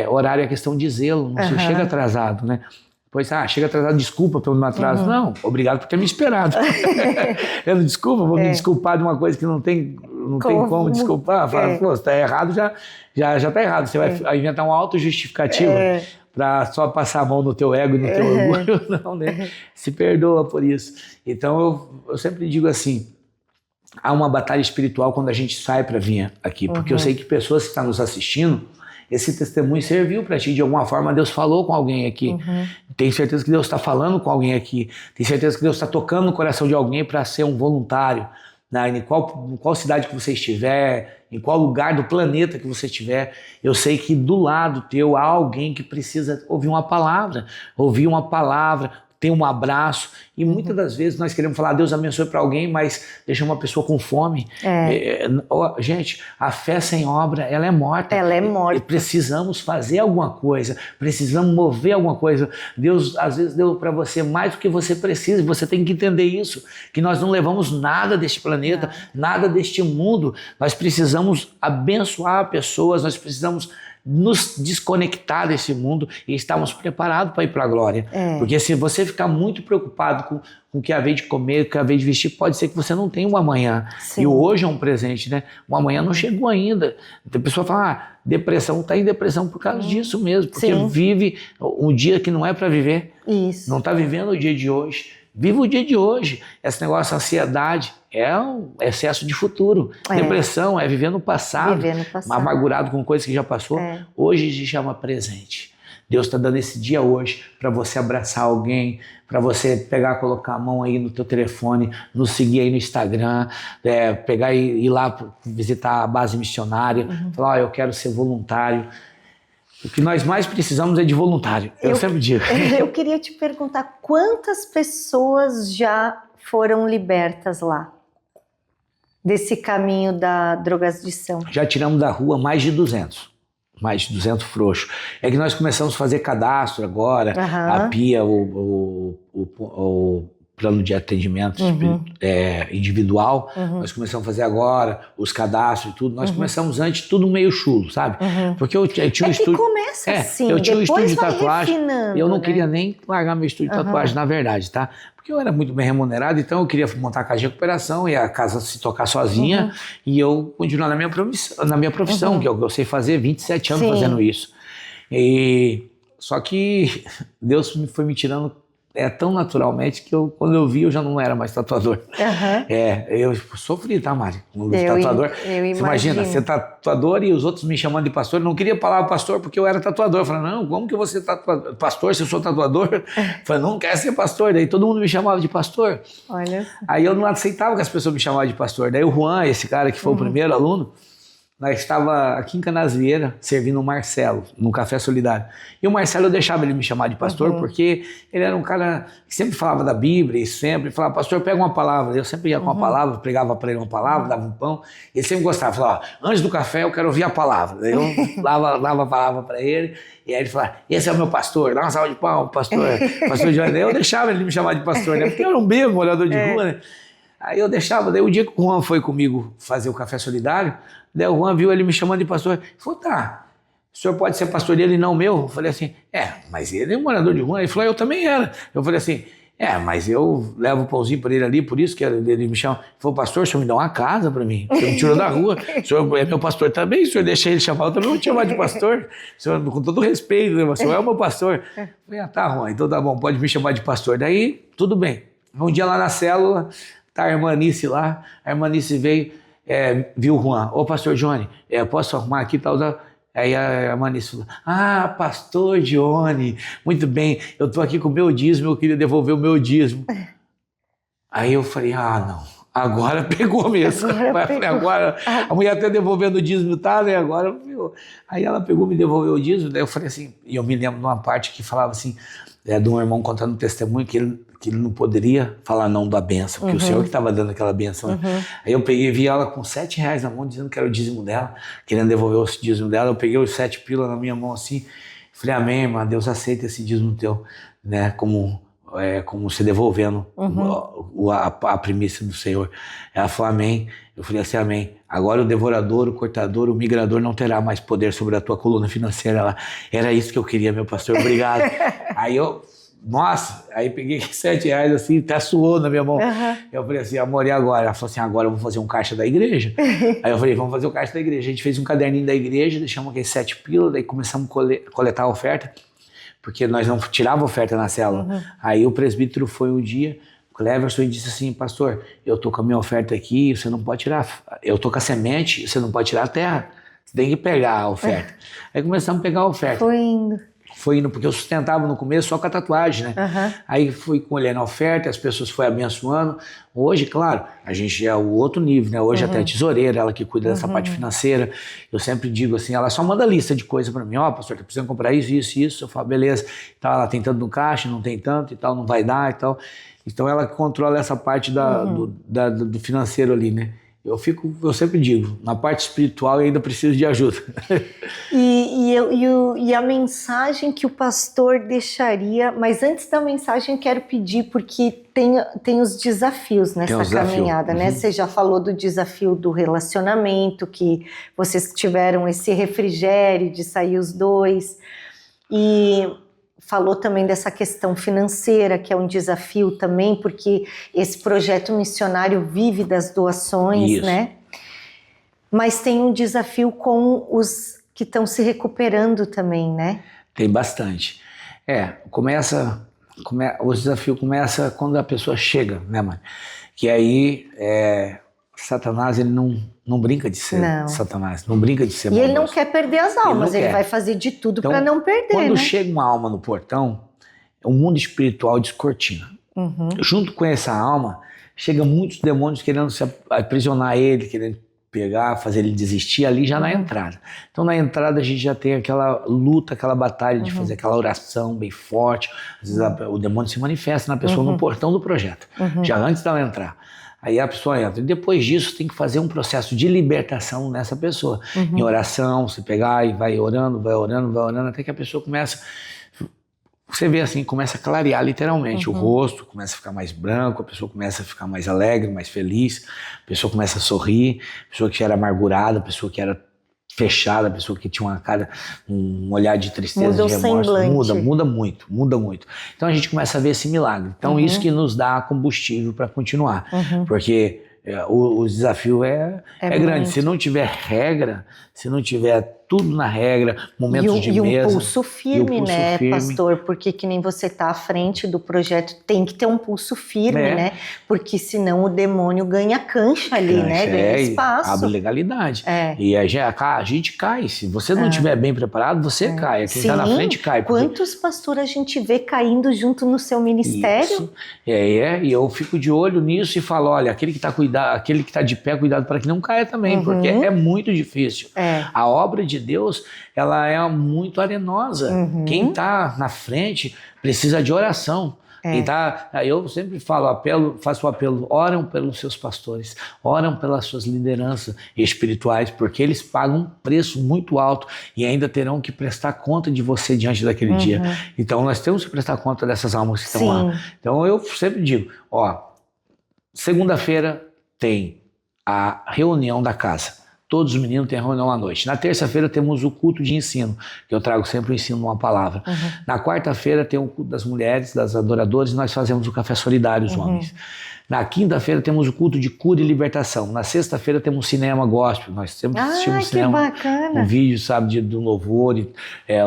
horário é questão de zelo, não se chega atrasado, né? Pois, chega atrasado, desculpa pelo meu atraso. Não, obrigado por ter me esperado. Eu não desculpa, vou me desculpar de uma coisa que não tem como desculpar. Fala, pô, se tá errado, já tá errado. Você vai inventar uma autojustificativa para só passar a mão no teu ego e no teu orgulho. Não, né? Se perdoa por isso. Então, eu sempre digo assim, há uma batalha espiritual quando a gente sai para vir aqui. Porque eu sei que pessoas que estão nos assistindo, esse testemunho serviu para ti, de alguma forma Deus falou com alguém aqui. Tenho certeza que Deus está falando com alguém aqui. Tenho certeza que Deus está tocando no coração de alguém para ser um voluntário. Em qual cidade que você estiver, em qual lugar do planeta que você estiver, eu sei que do lado teu há alguém que precisa ouvir uma palavra, ter um abraço. E muitas das vezes nós queremos falar, Deus abençoe para alguém, mas deixa uma pessoa com fome. Gente, a fé sem obra, ela é morta. Ela é morta. E precisamos fazer alguma coisa, precisamos mover alguma coisa. Deus às vezes deu para você mais do que você precisa, e você tem que entender isso, que nós não levamos nada deste planeta, nada deste mundo. Nós precisamos abençoar pessoas, nós precisamos nos desconectar desse mundo e estarmos preparados para ir para a glória. Porque se você ficar muito preocupado com o que haver de comer, o que haver de vestir, pode ser que você não tenha um amanhã. Sim. E o hoje é um presente, né? O amanhã não chegou ainda. A pessoa fala, depressão, está em depressão por causa disso mesmo, porque vive um dia que não é para viver. Isso. Não está vivendo o dia de hoje. Viva o dia de hoje. Esse negócio de ansiedade é um excesso de futuro. Depressão é viver no passado, amargurado com coisas que já passou. Hoje se chama presente. Deus está dando esse dia hoje para você abraçar alguém, para você pegar, colocar a mão aí no teu telefone, nos seguir aí no Instagram, pegar e ir lá visitar a base missionária, falar, eu quero ser voluntário. O que nós mais precisamos é de voluntário, eu sempre digo. Eu queria te perguntar, quantas pessoas já foram libertas lá, desse caminho da drogadição? Já tiramos da rua mais de 200 frouxos. É que nós começamos a fazer cadastro agora, a PIA, o plano de atendimento individual, nós começamos a fazer agora, os cadastros e tudo, nós começamos antes tudo meio chulo, sabe? Porque eu tinha um estúdio... começa assim, eu tinha um estúdio de tatuagem, eu não né? queria nem largar meu estúdio de tatuagem, na verdade, tá? Porque eu era muito bem remunerado, então eu queria montar a casa de recuperação e a casa se tocar sozinha e eu continuar na minha profissão, que eu sei fazer 27 anos fazendo isso. Só que Deus foi me tirando tão naturalmente que quando eu vi, eu já não era mais tatuador. Eu sofri, tá, Mari? Tatuador. Você imagina, ser tatuador e os outros me chamando de pastor. Eu não queria falar pastor porque eu era tatuador. Eu falei, não, como que eu vou ser pastor se eu sou tatuador? Eu falei, não quero ser pastor. Daí todo mundo me chamava de pastor. Olha. Aí eu não aceitava que as pessoas me chamavam de pastor. Daí o Juan, esse cara que foi o primeiro aluno, nós estava aqui em Canasvieira servindo o Marcelo, num café solidário. E o Marcelo, eu deixava ele me chamar de pastor, porque ele era um cara que sempre falava da Bíblia e sempre falava, pastor, pega uma palavra. Eu sempre ia com uma palavra, pregava para ele uma palavra, dava um pão. Ele sempre gostava, falava, antes do café eu quero ouvir a palavra. Daí eu dava a palavra para ele, e aí ele falava, esse é o meu pastor, dá uma salva de palmas, pastor Johnny. Daí eu deixava ele me chamar de pastor, né? Porque eu era um bebo, morador de rua, né? Aí eu deixava, daí o dia que o Juan foi comigo fazer o café solidário, daí o Juan viu ele me chamando de pastor, ele falou, tá, o senhor pode ser pastor dele e não meu? Eu falei assim, mas ele é um morador de rua. Ele falou, eu também era. Eu falei assim, mas eu levo o pãozinho para ele ali, por isso que ele me chama. Ele falou, pastor, o senhor me dá uma casa para mim, o senhor me tirou da rua, o senhor é meu pastor também, o senhor deixa ele chamar, eu também vou te chamar de pastor, o senhor, com todo respeito, né, o senhor é o meu pastor. Eu falei, tá, Juan, então tá bom, pode me chamar de pastor. Daí, tudo bem. Um dia lá na célula, tá a irmã Anice lá, a irmã Anice veio, viu, Juan? Ô, pastor Johnny, posso arrumar aqui e tal? Aí a Manice falou, pastor Johnny, muito bem, eu estou aqui com o meu dízimo, eu queria devolver o meu dízimo. Aí eu falei, não, agora pegou mesmo. Agora a mulher até devolvendo o dízimo, tá, né? Agora, viu? Aí ela pegou, me devolveu o dízimo, daí eu falei assim, e eu me lembro de uma parte que falava assim, de um irmão contando um testemunho que ele não poderia falar não da benção, porque o Senhor que estava dando aquela benção. Né? Aí eu peguei e vi ela com R$7 na mão, dizendo que era o dízimo dela, querendo devolver o dízimo dela. Eu peguei os 7 pila na minha mão assim, falei, amém, irmã, Deus aceita esse dízimo teu, né, como você devolvendo a primícia do Senhor. Ela falou, amém. Eu falei assim, amém. Agora o devorador, o cortador, o migrador não terá mais poder sobre a tua coluna financeira. Era isso que eu queria, meu pastor, obrigado. Aí aí peguei R$7 assim, até suou na minha mão. Eu falei assim, amor, e agora? Ela falou assim, agora eu vou fazer um caixa da igreja. Aí eu falei, vamos fazer o caixa da igreja. A gente fez um caderninho da igreja, deixamos aqueles 7 pila, daí começamos a coletar a oferta, porque nós não tirava oferta na célula. Aí o presbítero foi um dia, o Cleverson, e disse assim, pastor, eu tô com a minha oferta aqui, você não pode tirar, eu tô com a semente, você não pode tirar a terra, você tem que pegar a oferta. Aí começamos a pegar a oferta. Foi indo, porque eu sustentava no começo só com a tatuagem, né? Aí fui colhendo a oferta, as pessoas foram abençoando. Hoje, claro, a gente é o outro nível, né? Hoje até a tesoureira, ela que cuida dessa parte financeira. Eu sempre digo assim, ela só manda lista de coisa para mim. Pastor, tá precisando comprar isso, isso, isso. Eu falo, beleza. Então, ela tem tanto no caixa, não tem tanto e tal, não vai dar e tal. Então, ela controla essa parte do financeiro ali, né? Eu sempre digo, na parte espiritual eu ainda preciso de ajuda. E a mensagem que o pastor deixaria, mas antes da mensagem quero pedir, porque tem os desafios nessa caminhada, né? Você já falou do desafio do relacionamento, que vocês tiveram esse refrigério de sair os dois, e falou também dessa questão financeira, que é um desafio também, porque esse projeto missionário vive das doações, né? Mas tem um desafio com os que estão se recuperando também, né? Tem bastante. O desafio começa quando a pessoa chega, né, mãe? Que aí Satanás, ele não brinca de ser Satanás, não brinca de ser maldoso. E ele não quer perder as almas, ele vai fazer de tudo então, para não perder, quando chega uma alma no portão, o mundo espiritual descortina. Junto com essa alma, chegam muitos demônios querendo aprisionar ele, querendo pegar, fazer ele desistir ali já na entrada. Então na entrada a gente já tem aquela luta, aquela batalha de fazer aquela oração bem forte. Às vezes o demônio se manifesta na pessoa no portão do projeto, já antes dela entrar. Aí a pessoa entra. E depois disso tem que fazer um processo de libertação nessa pessoa. Em oração, você pegar e vai orando, até que a pessoa começa... Você vê assim, começa a clarear literalmente o rosto, começa a ficar mais branco, a pessoa começa a ficar mais alegre, mais feliz, a pessoa começa a sorrir, a pessoa que era amargurada, a pessoa que era fechada, a pessoa que tinha uma cara, um olhar de tristeza, de remorso, muda muito. Então a gente começa a ver esse milagre. Então isso que nos dá combustível para continuar, porque o desafio é grande. Se não tiver regra, se não tiver tudo na regra, momentos de mesa. E um pulso firme, né, pastor? Porque que nem você está à frente do projeto, tem que ter um pulso firme, né? Porque senão o demônio ganha cancha ali, né? Ganha espaço. Abre legalidade. E a gente cai. Se você não estiver bem preparado, você cai. Quem está na frente cai. Quantos pastores a gente vê caindo junto no seu ministério? Isso. E eu fico de olho nisso e falo, olha, aquele que está de pé, cuidado para que não caia também, porque é muito difícil. A obra de Deus, ela é muito arenosa. Quem está na frente precisa de oração. Eu sempre faço o apelo, oram pelos seus pastores, oram pelas suas lideranças espirituais, porque eles pagam um preço muito alto e ainda terão que prestar conta de você diante daquele dia. Então nós temos que prestar conta dessas almas que estão lá. Então eu sempre digo, segunda-feira tem a reunião da casa. todos os meninos têm reunião à noite. Na terça-feira temos o culto de ensino, que eu trago sempre o ensino de uma palavra. Na quarta-feira tem o culto das mulheres, das adoradoras, e nós fazemos o café solidário, os homens. Na quinta-feira temos o culto de cura e libertação. Na sexta-feira temos cinema gospel. Nós sempre assistimos cinema, bacana. um vídeo, sabe, do louvor,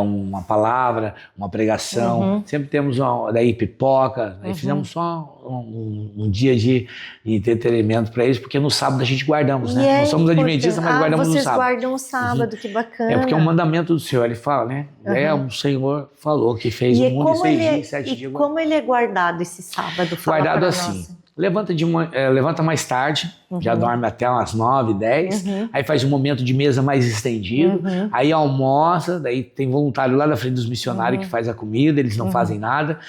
uma palavra, uma pregação. Sempre temos daí pipoca. Aí fizemos só um dia de entretenimento para eles, porque no sábado a gente guardamos, né? Nós somos adventistas, mas guardamos no sábado. Vocês guardam o sábado, que bacana. É porque é um mandamento do Senhor, ele fala, né? O Senhor falou que fez o mundo em 6 dias e 7 dias. E como ele é guardado esse sábado? Guardado assim. Levanta mais tarde, já dorme até umas 9, 10, aí faz um momento de mesa mais estendido, aí almoça, daí tem voluntário lá da frente dos missionários que faz a comida, eles não fazem nada,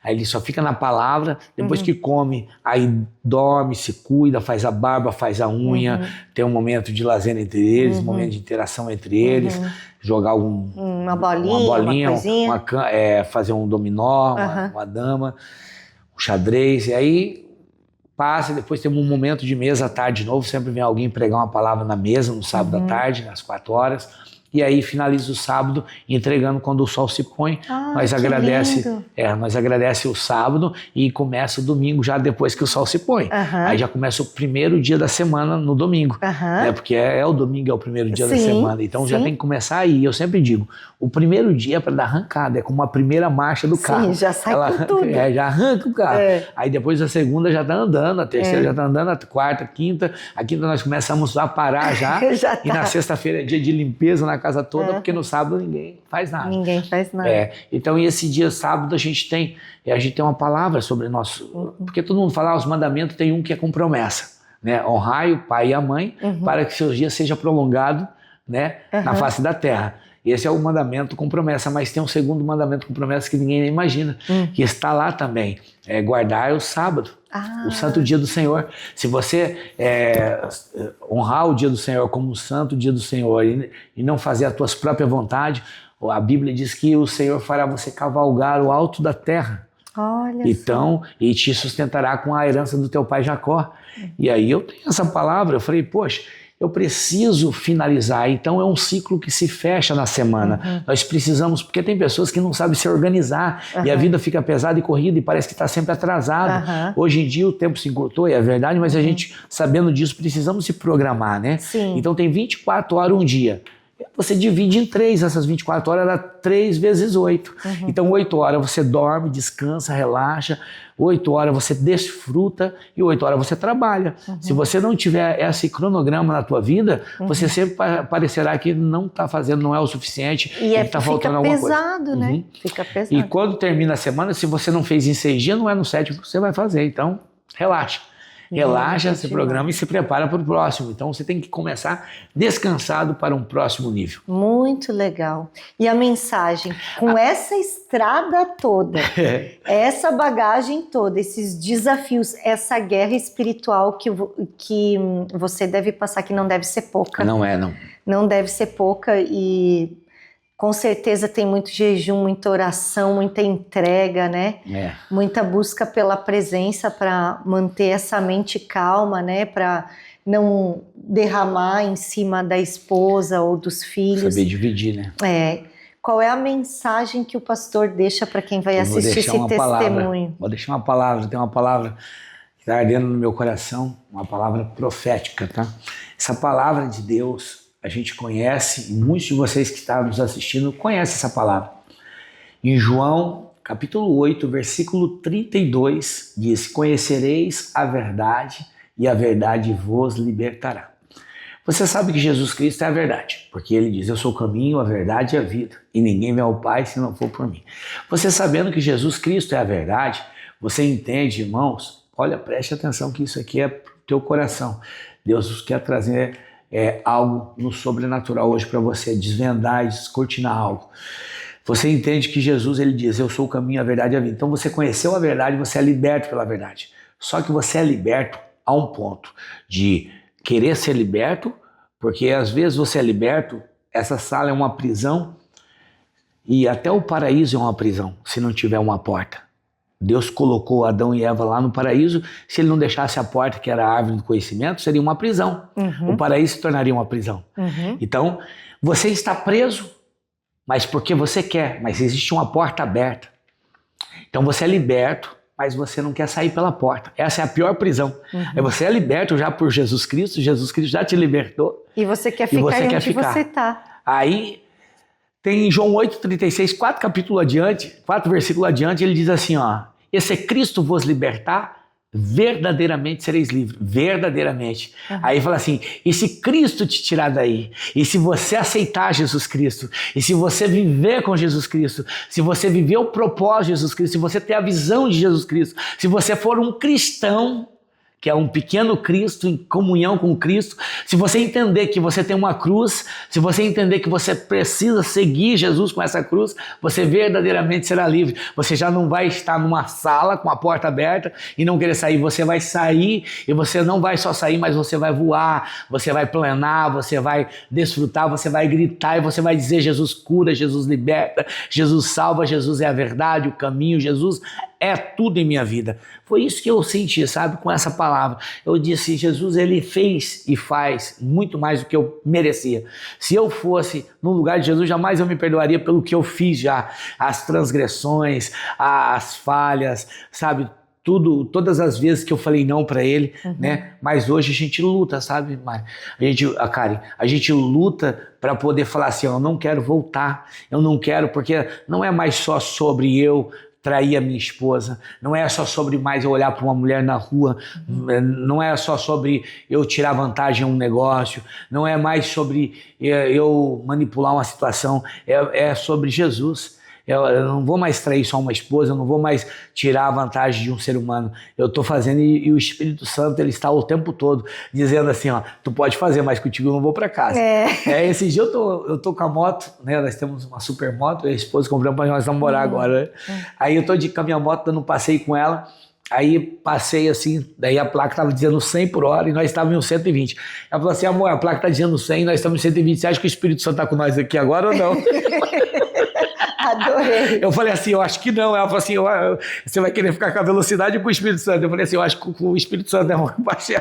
aí ele só fica na palavra, depois que come, aí dorme, se cuida, faz a barba, faz a unha, tem um momento de lazer entre eles, um momento de interação entre eles, jogar uma bolinha, uma coisinha, fazer um dominó, uma dama, um xadrez, e aí passa, depois temos um momento de mesa à tarde de novo, sempre vem alguém pregar uma palavra na mesa no sábado à tarde, às 4 horas, e aí finaliza o sábado entregando quando o sol se põe. Nós agradece o sábado e começa o domingo já depois que o sol se põe. Aí já começa o primeiro dia da semana no domingo, né? Porque o domingo é o primeiro dia da semana, então já tem que começar aí. Eu sempre digo, o primeiro dia é para dar arrancada, é como a primeira marcha do carro. Já sai com tudo. Já arranca o carro. Aí depois a segunda já tá andando, a terceira já tá andando, a quarta, a quinta nós começamos a parar já e na sexta-feira é dia de limpeza na casa toda, porque no sábado ninguém faz nada. Ninguém faz nada. Então, e esse dia sábado a gente tem uma palavra sobre nosso... Porque todo mundo fala, os mandamentos tem um que é com promessa, né? Honrai o pai e a mãe para que seus dias sejam prolongados, né? Na face da terra. Esse é o mandamento com promessa, mas tem um segundo mandamento com promessa que ninguém imagina, que está lá também, guardar o sábado, o santo dia do Senhor. Se você honrar o dia do Senhor como o santo dia do Senhor e não fazer as tuas próprias vontades, a Bíblia diz que o Senhor fará você cavalgar o alto da terra. E te sustentará com a herança do teu pai Jacó. E aí eu tenho essa palavra, eu falei, poxa, eu preciso finalizar, então é um ciclo que se fecha na semana. Nós precisamos, porque tem pessoas que não sabem se organizar e a vida fica pesada e corrida e parece que está sempre atrasado. Hoje em dia o tempo se encurtou, é verdade, mas a gente, sabendo disso, precisamos se programar, né? Então tem 24 horas um dia. Você divide em 3, essas 24 horas dá 3 vezes 8. Então 8 horas você dorme, descansa, relaxa, 8 horas você desfruta e 8 horas você trabalha. Se você não tiver esse cronograma na tua vida, você sempre parecerá que não está fazendo, não é o suficiente, e está faltando alguma coisa. Fica pesado, né? Fica pesado. E quando termina a semana, se você não fez em 6 dias, não é no 7º que você vai fazer. Então, relaxa. Relaxa, se programa e se prepara para o próximo. Então você tem que começar descansado para um próximo nível. Muito legal. E a mensagem, com essa estrada toda, essa bagagem toda, esses desafios, essa guerra espiritual que você deve passar, que não deve ser pouca. Não. Não deve ser pouca e... Com certeza tem muito jejum, muita oração, muita entrega, né? Muita busca pela presença para manter essa mente calma, né? Para não derramar em cima da esposa ou dos filhos. Saber dividir, né? Qual é a mensagem que o pastor deixa para quem vai assistir esse testemunho? Vou deixar uma palavra, tem uma palavra que está ardendo no meu coração, uma palavra profética, tá? Essa palavra de Deus... A gente conhece, e muitos de vocês que estão nos assistindo conhecem essa palavra. Em João, capítulo 8, versículo 32, diz: conhecereis a verdade e a verdade vos libertará. Você sabe que Jesus Cristo é a verdade, porque ele diz, eu sou o caminho, a verdade e a vida, e ninguém vem ao Pai se não for por mim. Você sabendo que Jesus Cristo é a verdade, você entende, irmãos, olha, preste atenção que isso aqui é para o teu coração. Deus quer trazer... algo no sobrenatural hoje para você, desvendar e descortinar algo. Você entende que Jesus, ele diz, eu sou o caminho, a verdade e a vida. Então você conheceu a verdade, você é liberto pela verdade. Só que você é liberto a um ponto de querer ser liberto, porque às vezes você é liberto, essa sala é uma prisão e até o paraíso é uma prisão, se não tiver uma porta. Deus colocou Adão e Eva lá no paraíso. Se ele não deixasse a porta, que era a árvore do conhecimento, seria uma prisão. O paraíso se tornaria uma prisão. Então, você está preso, mas porque você quer, mas existe uma porta aberta. Então você é liberto, mas você não quer sair pela porta. Essa é a pior prisão. Você é liberto já por Jesus Cristo já te libertou. E você quer ficar onde você está. Aí tem em João 8,36, 4 versículos adiante, ele diz assim, ó, e se Cristo vos libertar, verdadeiramente sereis livres, verdadeiramente. Aí fala assim, e se Cristo te tirar daí, e se você aceitar Jesus Cristo, e se você viver com Jesus Cristo, se você viver o propósito de Jesus Cristo, se você ter a visão de Jesus Cristo, se você for um cristão, que é um pequeno Cristo em comunhão com Cristo, se você entender que você tem uma cruz, se você entender que você precisa seguir Jesus com essa cruz, você verdadeiramente será livre. Você já não vai estar numa sala com a porta aberta e não querer sair. Você vai sair e você não vai só sair, mas você vai voar, você vai planar, você vai desfrutar, você vai gritar e você vai dizer: Jesus cura, Jesus liberta, Jesus salva, Jesus é a verdade, o caminho, Jesus é tudo em minha vida. Foi isso que eu senti, sabe, com essa palavra. Eu disse, Jesus, ele fez e faz muito mais do que eu merecia. Se eu fosse no lugar de Jesus, jamais eu me perdoaria pelo que eu fiz já. As transgressões, as falhas, sabe, tudo, todas as vezes que eu falei não para ele, né? Mas hoje a gente luta, sabe, Mari? Karen, a gente luta para poder falar assim, eu não quero voltar, eu não quero, porque não é mais só sobre eu trair a minha esposa, não é só sobre mais eu olhar para uma mulher na rua, não é só sobre eu tirar vantagem em um negócio, não é mais sobre eu manipular uma situação, é sobre Jesus. Eu não vou mais trair só uma esposa, eu não vou mais tirar a vantagem de um ser humano. Eu estou fazendo e o Espírito Santo, ele está o tempo todo dizendo assim, ó, tu pode fazer, mas contigo eu não vou para casa. Esse dia eu tô com a moto, né? Nós temos uma super moto, eu e a esposa compramos para nós namorar agora, né? Aí eu tô com a minha moto dando um passeio com ela. Aí passei assim, daí a placa estava dizendo 100 por hora e nós estávamos em 120. Ela falou assim, amor, a placa está dizendo 100, nós estamos em 120. Você acha que o Espírito Santo está com nós aqui agora ou não? Adorei. Eu falei assim, eu acho que não. Ela falou assim, você vai querer ficar com a velocidade ou com o Espírito Santo? Eu falei assim, eu acho que com o Espírito Santo é uma baixei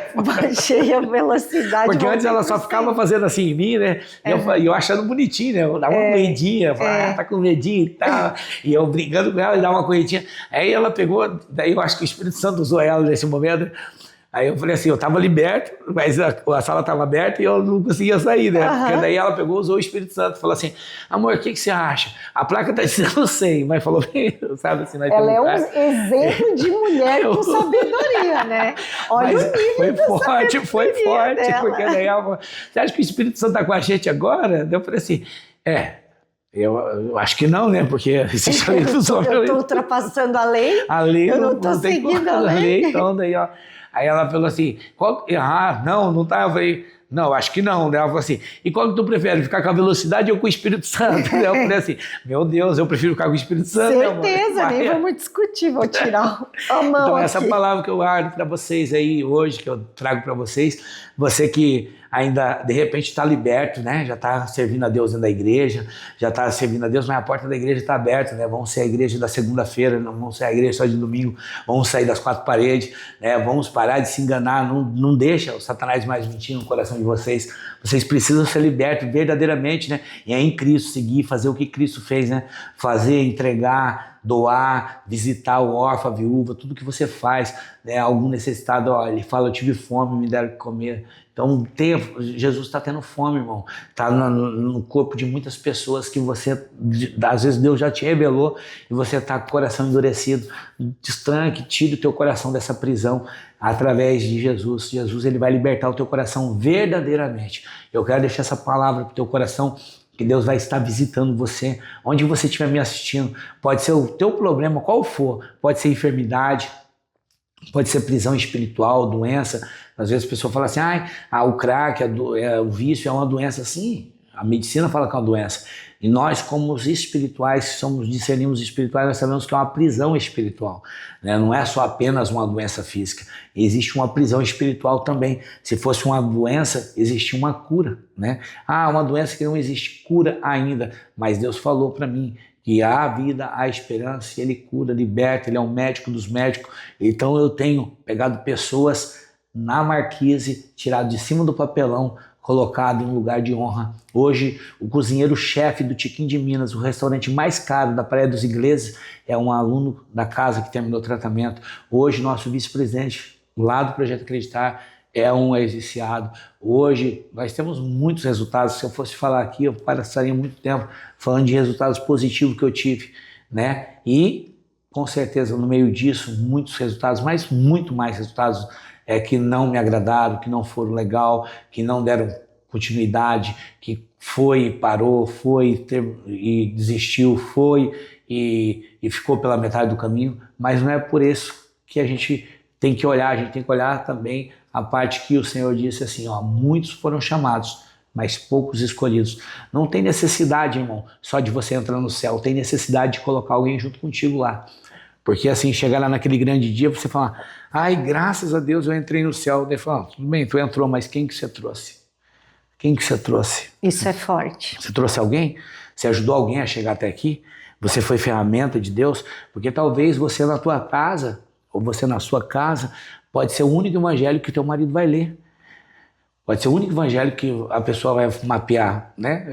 a velocidade. Porque antes ela só ficava fazendo assim em mim, né? E eu achando bonitinho, né? Eu dava uma corridinha, eu falava, tá com medinho e tal. E eu brincando com ela e dava uma corridinha. Aí ela pegou, daí eu acho que o Espírito Santo usou ela nesse momento. Aí eu falei assim, eu estava liberto, mas a sala estava aberta e eu não conseguia sair, né? Porque daí ela pegou, usou o Espírito Santo, falou assim, amor, o que você acha? A placa está dizendo 100, mas falou, sabe assim... Ela é um exemplo de mulher com sabedoria, né? Olha mas o nível foi forte, dela. Porque daí ela falou, você acha que o Espírito Santo está com a gente agora? Daí eu falei assim, eu acho que não, né? Porque esses eu estou ultrapassando a lei? A lei eu não estou seguindo a lei. Então, daí, ó... Aí ela falou assim, não tá. Eu falei, não, acho que não. Daí ela falou assim, e qual que tu prefere, ficar com a velocidade ou com o Espírito Santo? Daí eu falei assim, meu Deus, eu prefiro ficar com o Espírito Santo. Certeza, nem vamos discutir, vou tirar a mão Então aqui. Essa palavra que eu guardo para vocês aí hoje, que eu trago para vocês, você que ainda de repente está liberto, né? Já está servindo a Deus dentro da igreja, já está servindo a Deus, mas a porta da igreja está aberta, né? Vamos ser a igreja da segunda-feira, não vamos ser a igreja só de domingo, vamos sair das quatro paredes, né? Vamos parar de se enganar, não deixa o Satanás mais mentir no coração de vocês. Vocês precisam ser libertos verdadeiramente, né? E é em Cristo seguir, fazer o que Cristo fez, né? Fazer, entregar, doar, visitar o órfão, a viúva, tudo que você faz, né? Algum necessitado, ó, ele fala, eu tive fome, me deram o que comer. Então, Jesus está tendo fome, irmão. Está no corpo de muitas pessoas que você, às vezes Deus já te revelou e você está com o coração endurecido. Destranque, tire o teu coração dessa prisão através de Jesus. Jesus, ele vai libertar o teu coração verdadeiramente. Eu quero deixar essa palavra para o teu coração, que Deus vai estar visitando você, onde você estiver me assistindo. Pode ser o teu problema, qual for, pode ser enfermidade, pode ser prisão espiritual, doença. Às vezes a pessoa fala assim, o crack, o vício é uma doença. Assim, a medicina fala que é uma doença. E nós, como os espirituais, que discernimos espirituais, nós sabemos que é uma prisão espiritual, né? Não é só apenas uma doença física. Existe uma prisão espiritual também. Se fosse uma doença, existe uma cura, né? Uma doença que não existe cura ainda. Mas Deus falou para mim que há vida, há esperança, Ele cura, liberta, Ele é o médico dos médicos. Então eu tenho pegado pessoas na marquise, tirado de cima do papelão, colocado em um lugar de honra. Hoje, o cozinheiro-chefe do Tiquim de Minas, o restaurante mais caro da Praia dos Ingleses, é um aluno da casa que terminou o tratamento. Hoje, nosso vice-presidente lá do Projeto Acreditar é um ex-viciado. Hoje, nós temos muitos resultados. Se eu fosse falar aqui, eu passaria muito tempo falando de resultados positivos que eu tive, né? E, com certeza, no meio disso, muitos resultados, mas muito mais resultados que não me agradaram, que não foram legal, que não deram continuidade, que foi e parou, e desistiu, e ficou pela metade do caminho. Mas não é por isso que a gente tem que olhar, a gente tem que olhar também a parte que o Senhor disse assim, ó, muitos foram chamados, mas poucos escolhidos. Não tem necessidade, irmão, só de você entrar no céu, tem necessidade de colocar alguém junto contigo lá. Porque assim, chegar lá naquele grande dia, você fala, ai, graças a Deus eu entrei no céu. Ele fala, tudo bem, tu entrou, mas quem que você trouxe? Quem que você trouxe? Isso é forte. Você trouxe alguém? Você ajudou alguém a chegar até aqui? Você foi ferramenta de Deus? Porque talvez você na tua casa, ou você na sua casa, pode ser o único evangelho que teu marido vai ler. Pode ser o único evangelho que a pessoa vai mapear, né?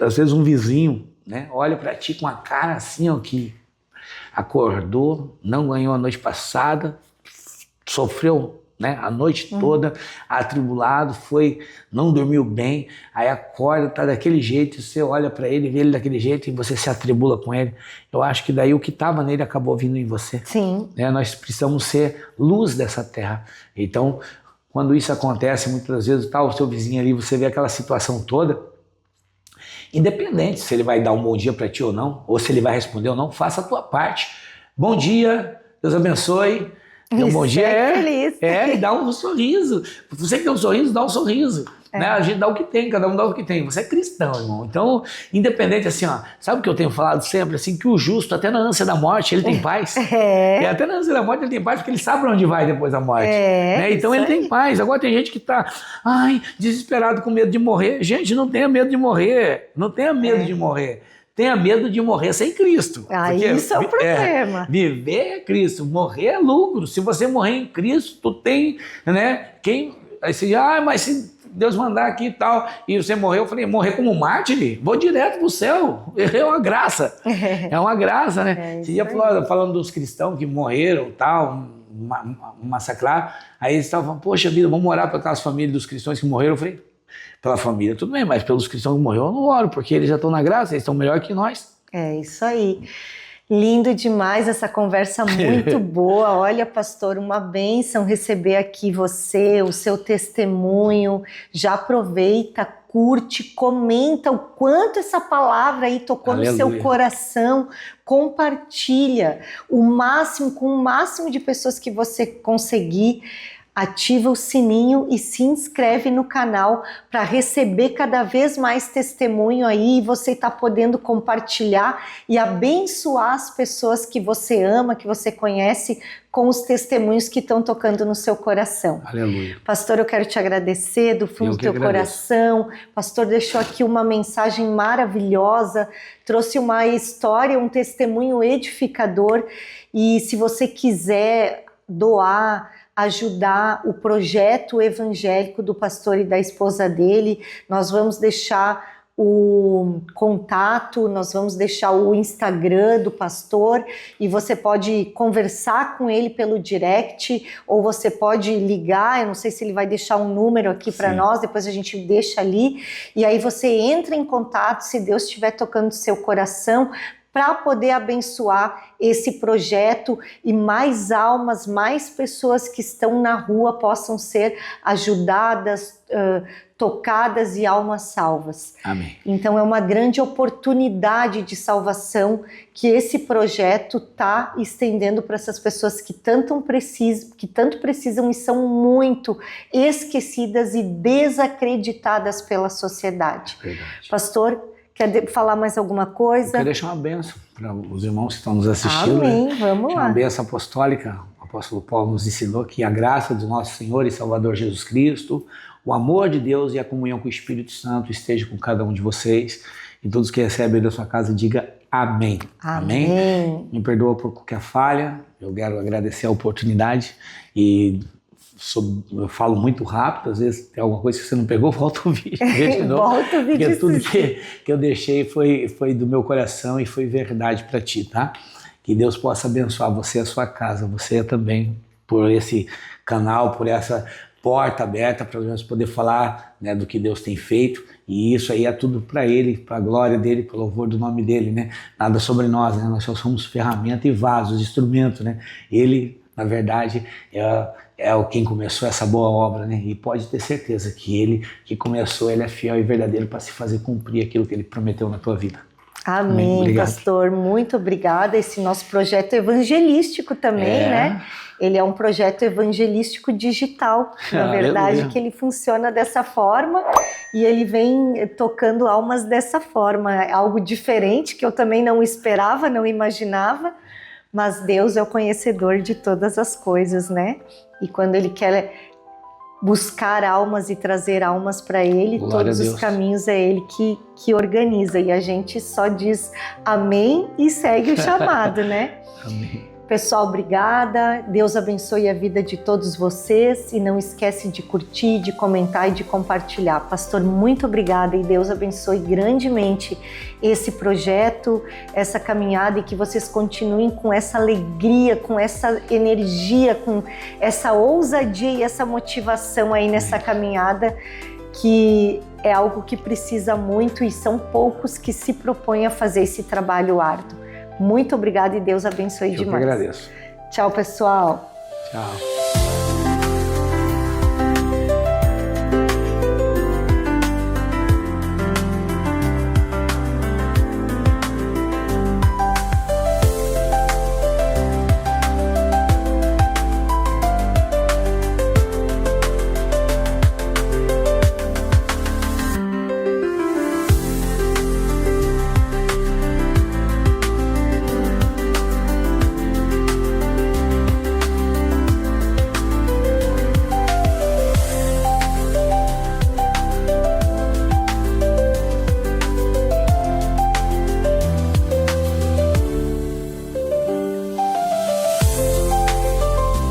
Às vezes um vizinho, né, olha para ti com a cara assim, ó, que acordou, não ganhou a noite passada, sofreu, né, a noite toda, atribulado, não dormiu bem, aí acorda, tá daquele jeito, você olha para ele, vê ele daquele jeito e você se atribula com ele. Eu acho que daí o que estava nele acabou vindo em você. Sim. Né? Nós precisamos ser luz dessa terra. Então, quando isso acontece, muitas vezes tá o seu vizinho ali, você vê aquela situação toda, independente se ele vai dar um bom dia para ti ou não, ou se ele vai responder ou não, faça a tua parte. Bom dia, Deus abençoe. Um bom dia feliz. E dá um sorriso. Você que tem um sorriso, dá um sorriso. Né? A gente dá o que tem, cada um dá o que tem. Você é cristão, irmão. Então, independente assim, ó, sabe o que eu tenho falado sempre? Assim, que o justo, até na ânsia da morte, ele tem paz. E até na ânsia da morte ele tem paz, porque ele sabe pra onde vai depois da morte. Né? Então ele tem paz. Agora tem gente que tá, desesperado com medo de morrer. Gente, não tenha medo de morrer. Não tenha medo de morrer. Tenha medo de morrer sem Cristo. Isso é o problema. Viver é Cristo, morrer é lucro. Se você morrer em Cristo, tu tem, né? Aí você diz, mas se Deus mandar aqui e tal, e você morreu, eu falei, morrer como mártir? Vou direto pro céu. É uma graça. É uma graça, né? Você ia falando dos cristãos que morreram e tal, massacraram, aí eles estavam falando, poxa vida, vamos orar para aquelas famílias dos cristãos que morreram. Eu falei, pela família, tudo bem, mas pelos cristãos que morreram eu não oro, porque eles já estão na graça, eles estão melhor que nós. É isso aí. Lindo demais essa conversa, muito boa. Olha, pastor, uma bênção receber aqui você, o seu testemunho. Já aproveita, curte, comenta o quanto essa palavra aí tocou no seu coração. Compartilha com o máximo de pessoas que você conseguir. Ativa o sininho e se inscreve no canal para receber cada vez mais testemunho aí e você está podendo compartilhar e abençoar as pessoas que você ama, que você conhece com os testemunhos que estão tocando no seu coração. Aleluia. Pastor, eu quero te agradecer do fundo do teu coração. Pastor deixou aqui uma mensagem maravilhosa, trouxe uma história, um testemunho edificador e se você quiser doar, ajudar o projeto evangélico do pastor e da esposa dele, nós vamos deixar o contato, nós vamos deixar o Instagram do pastor e você pode conversar com ele pelo direct ou você pode ligar, eu não sei se ele vai deixar um número aqui para nós, depois a gente deixa ali e aí você entra em contato se Deus estiver tocando seu coração para poder abençoar esse projeto e mais almas, mais pessoas que estão na rua possam ser ajudadas, tocadas e almas salvas. Amém. Então é uma grande oportunidade de salvação que esse projeto está estendendo para essas pessoas que tanto precisam e são muito esquecidas e desacreditadas pela sociedade. Verdade. Pastor, quer falar mais alguma coisa? Eu quero deixar uma bênção para os irmãos que estão nos assistindo. Amém, vamos lá. Uma bênção apostólica. O apóstolo Paulo nos ensinou que a graça do nosso Senhor e Salvador Jesus Cristo, o amor de Deus e a comunhão com o Espírito Santo esteja com cada um de vocês. E todos que recebem da sua casa, diga Amém. Amém. Me perdoa por qualquer falha. Eu quero agradecer a oportunidade e eu falo muito rápido, às vezes tem alguma coisa que você não pegou, volta o vídeo. Volta o vídeo. Porque tudo que eu deixei foi do meu coração e foi verdade para ti, tá? Que Deus possa abençoar você e a sua casa, você também, por esse canal, por essa porta aberta para nós poder falar, né, do que Deus tem feito. E isso aí é tudo para Ele, para a glória dEle, para o louvor do nome dEle, né? Nada sobre nós, né? Nós só somos ferramenta e vasos, instrumento, né? Ele, na verdade, é quem começou essa boa obra, né? E pode ter certeza que Ele que começou, Ele é fiel e verdadeiro para se fazer cumprir aquilo que Ele prometeu na tua vida. Amém, pastor. Muito obrigada. Esse nosso projeto evangelístico também, né? Ele é um projeto evangelístico digital, na verdade, que ele funciona dessa forma e ele vem tocando almas dessa forma. É algo diferente que eu também não esperava, não imaginava, mas Deus é o conhecedor de todas as coisas, né? E quando Ele quer buscar almas e trazer almas para Ele, todos os caminhos é Ele que organiza, e a gente só diz amém e segue o chamado, né? Amém. Pessoal, obrigada, Deus abençoe a vida de todos vocês e não esquece de curtir, de comentar e de compartilhar. Pastor, muito obrigada e Deus abençoe grandemente esse projeto, essa caminhada, e que vocês continuem com essa alegria, com essa energia, com essa ousadia e essa motivação aí nessa caminhada, que é algo que precisa muito e são poucos que se propõem a fazer esse trabalho árduo. Muito obrigada e Deus abençoe demais. Eu que agradeço. Tchau, pessoal. Tchau.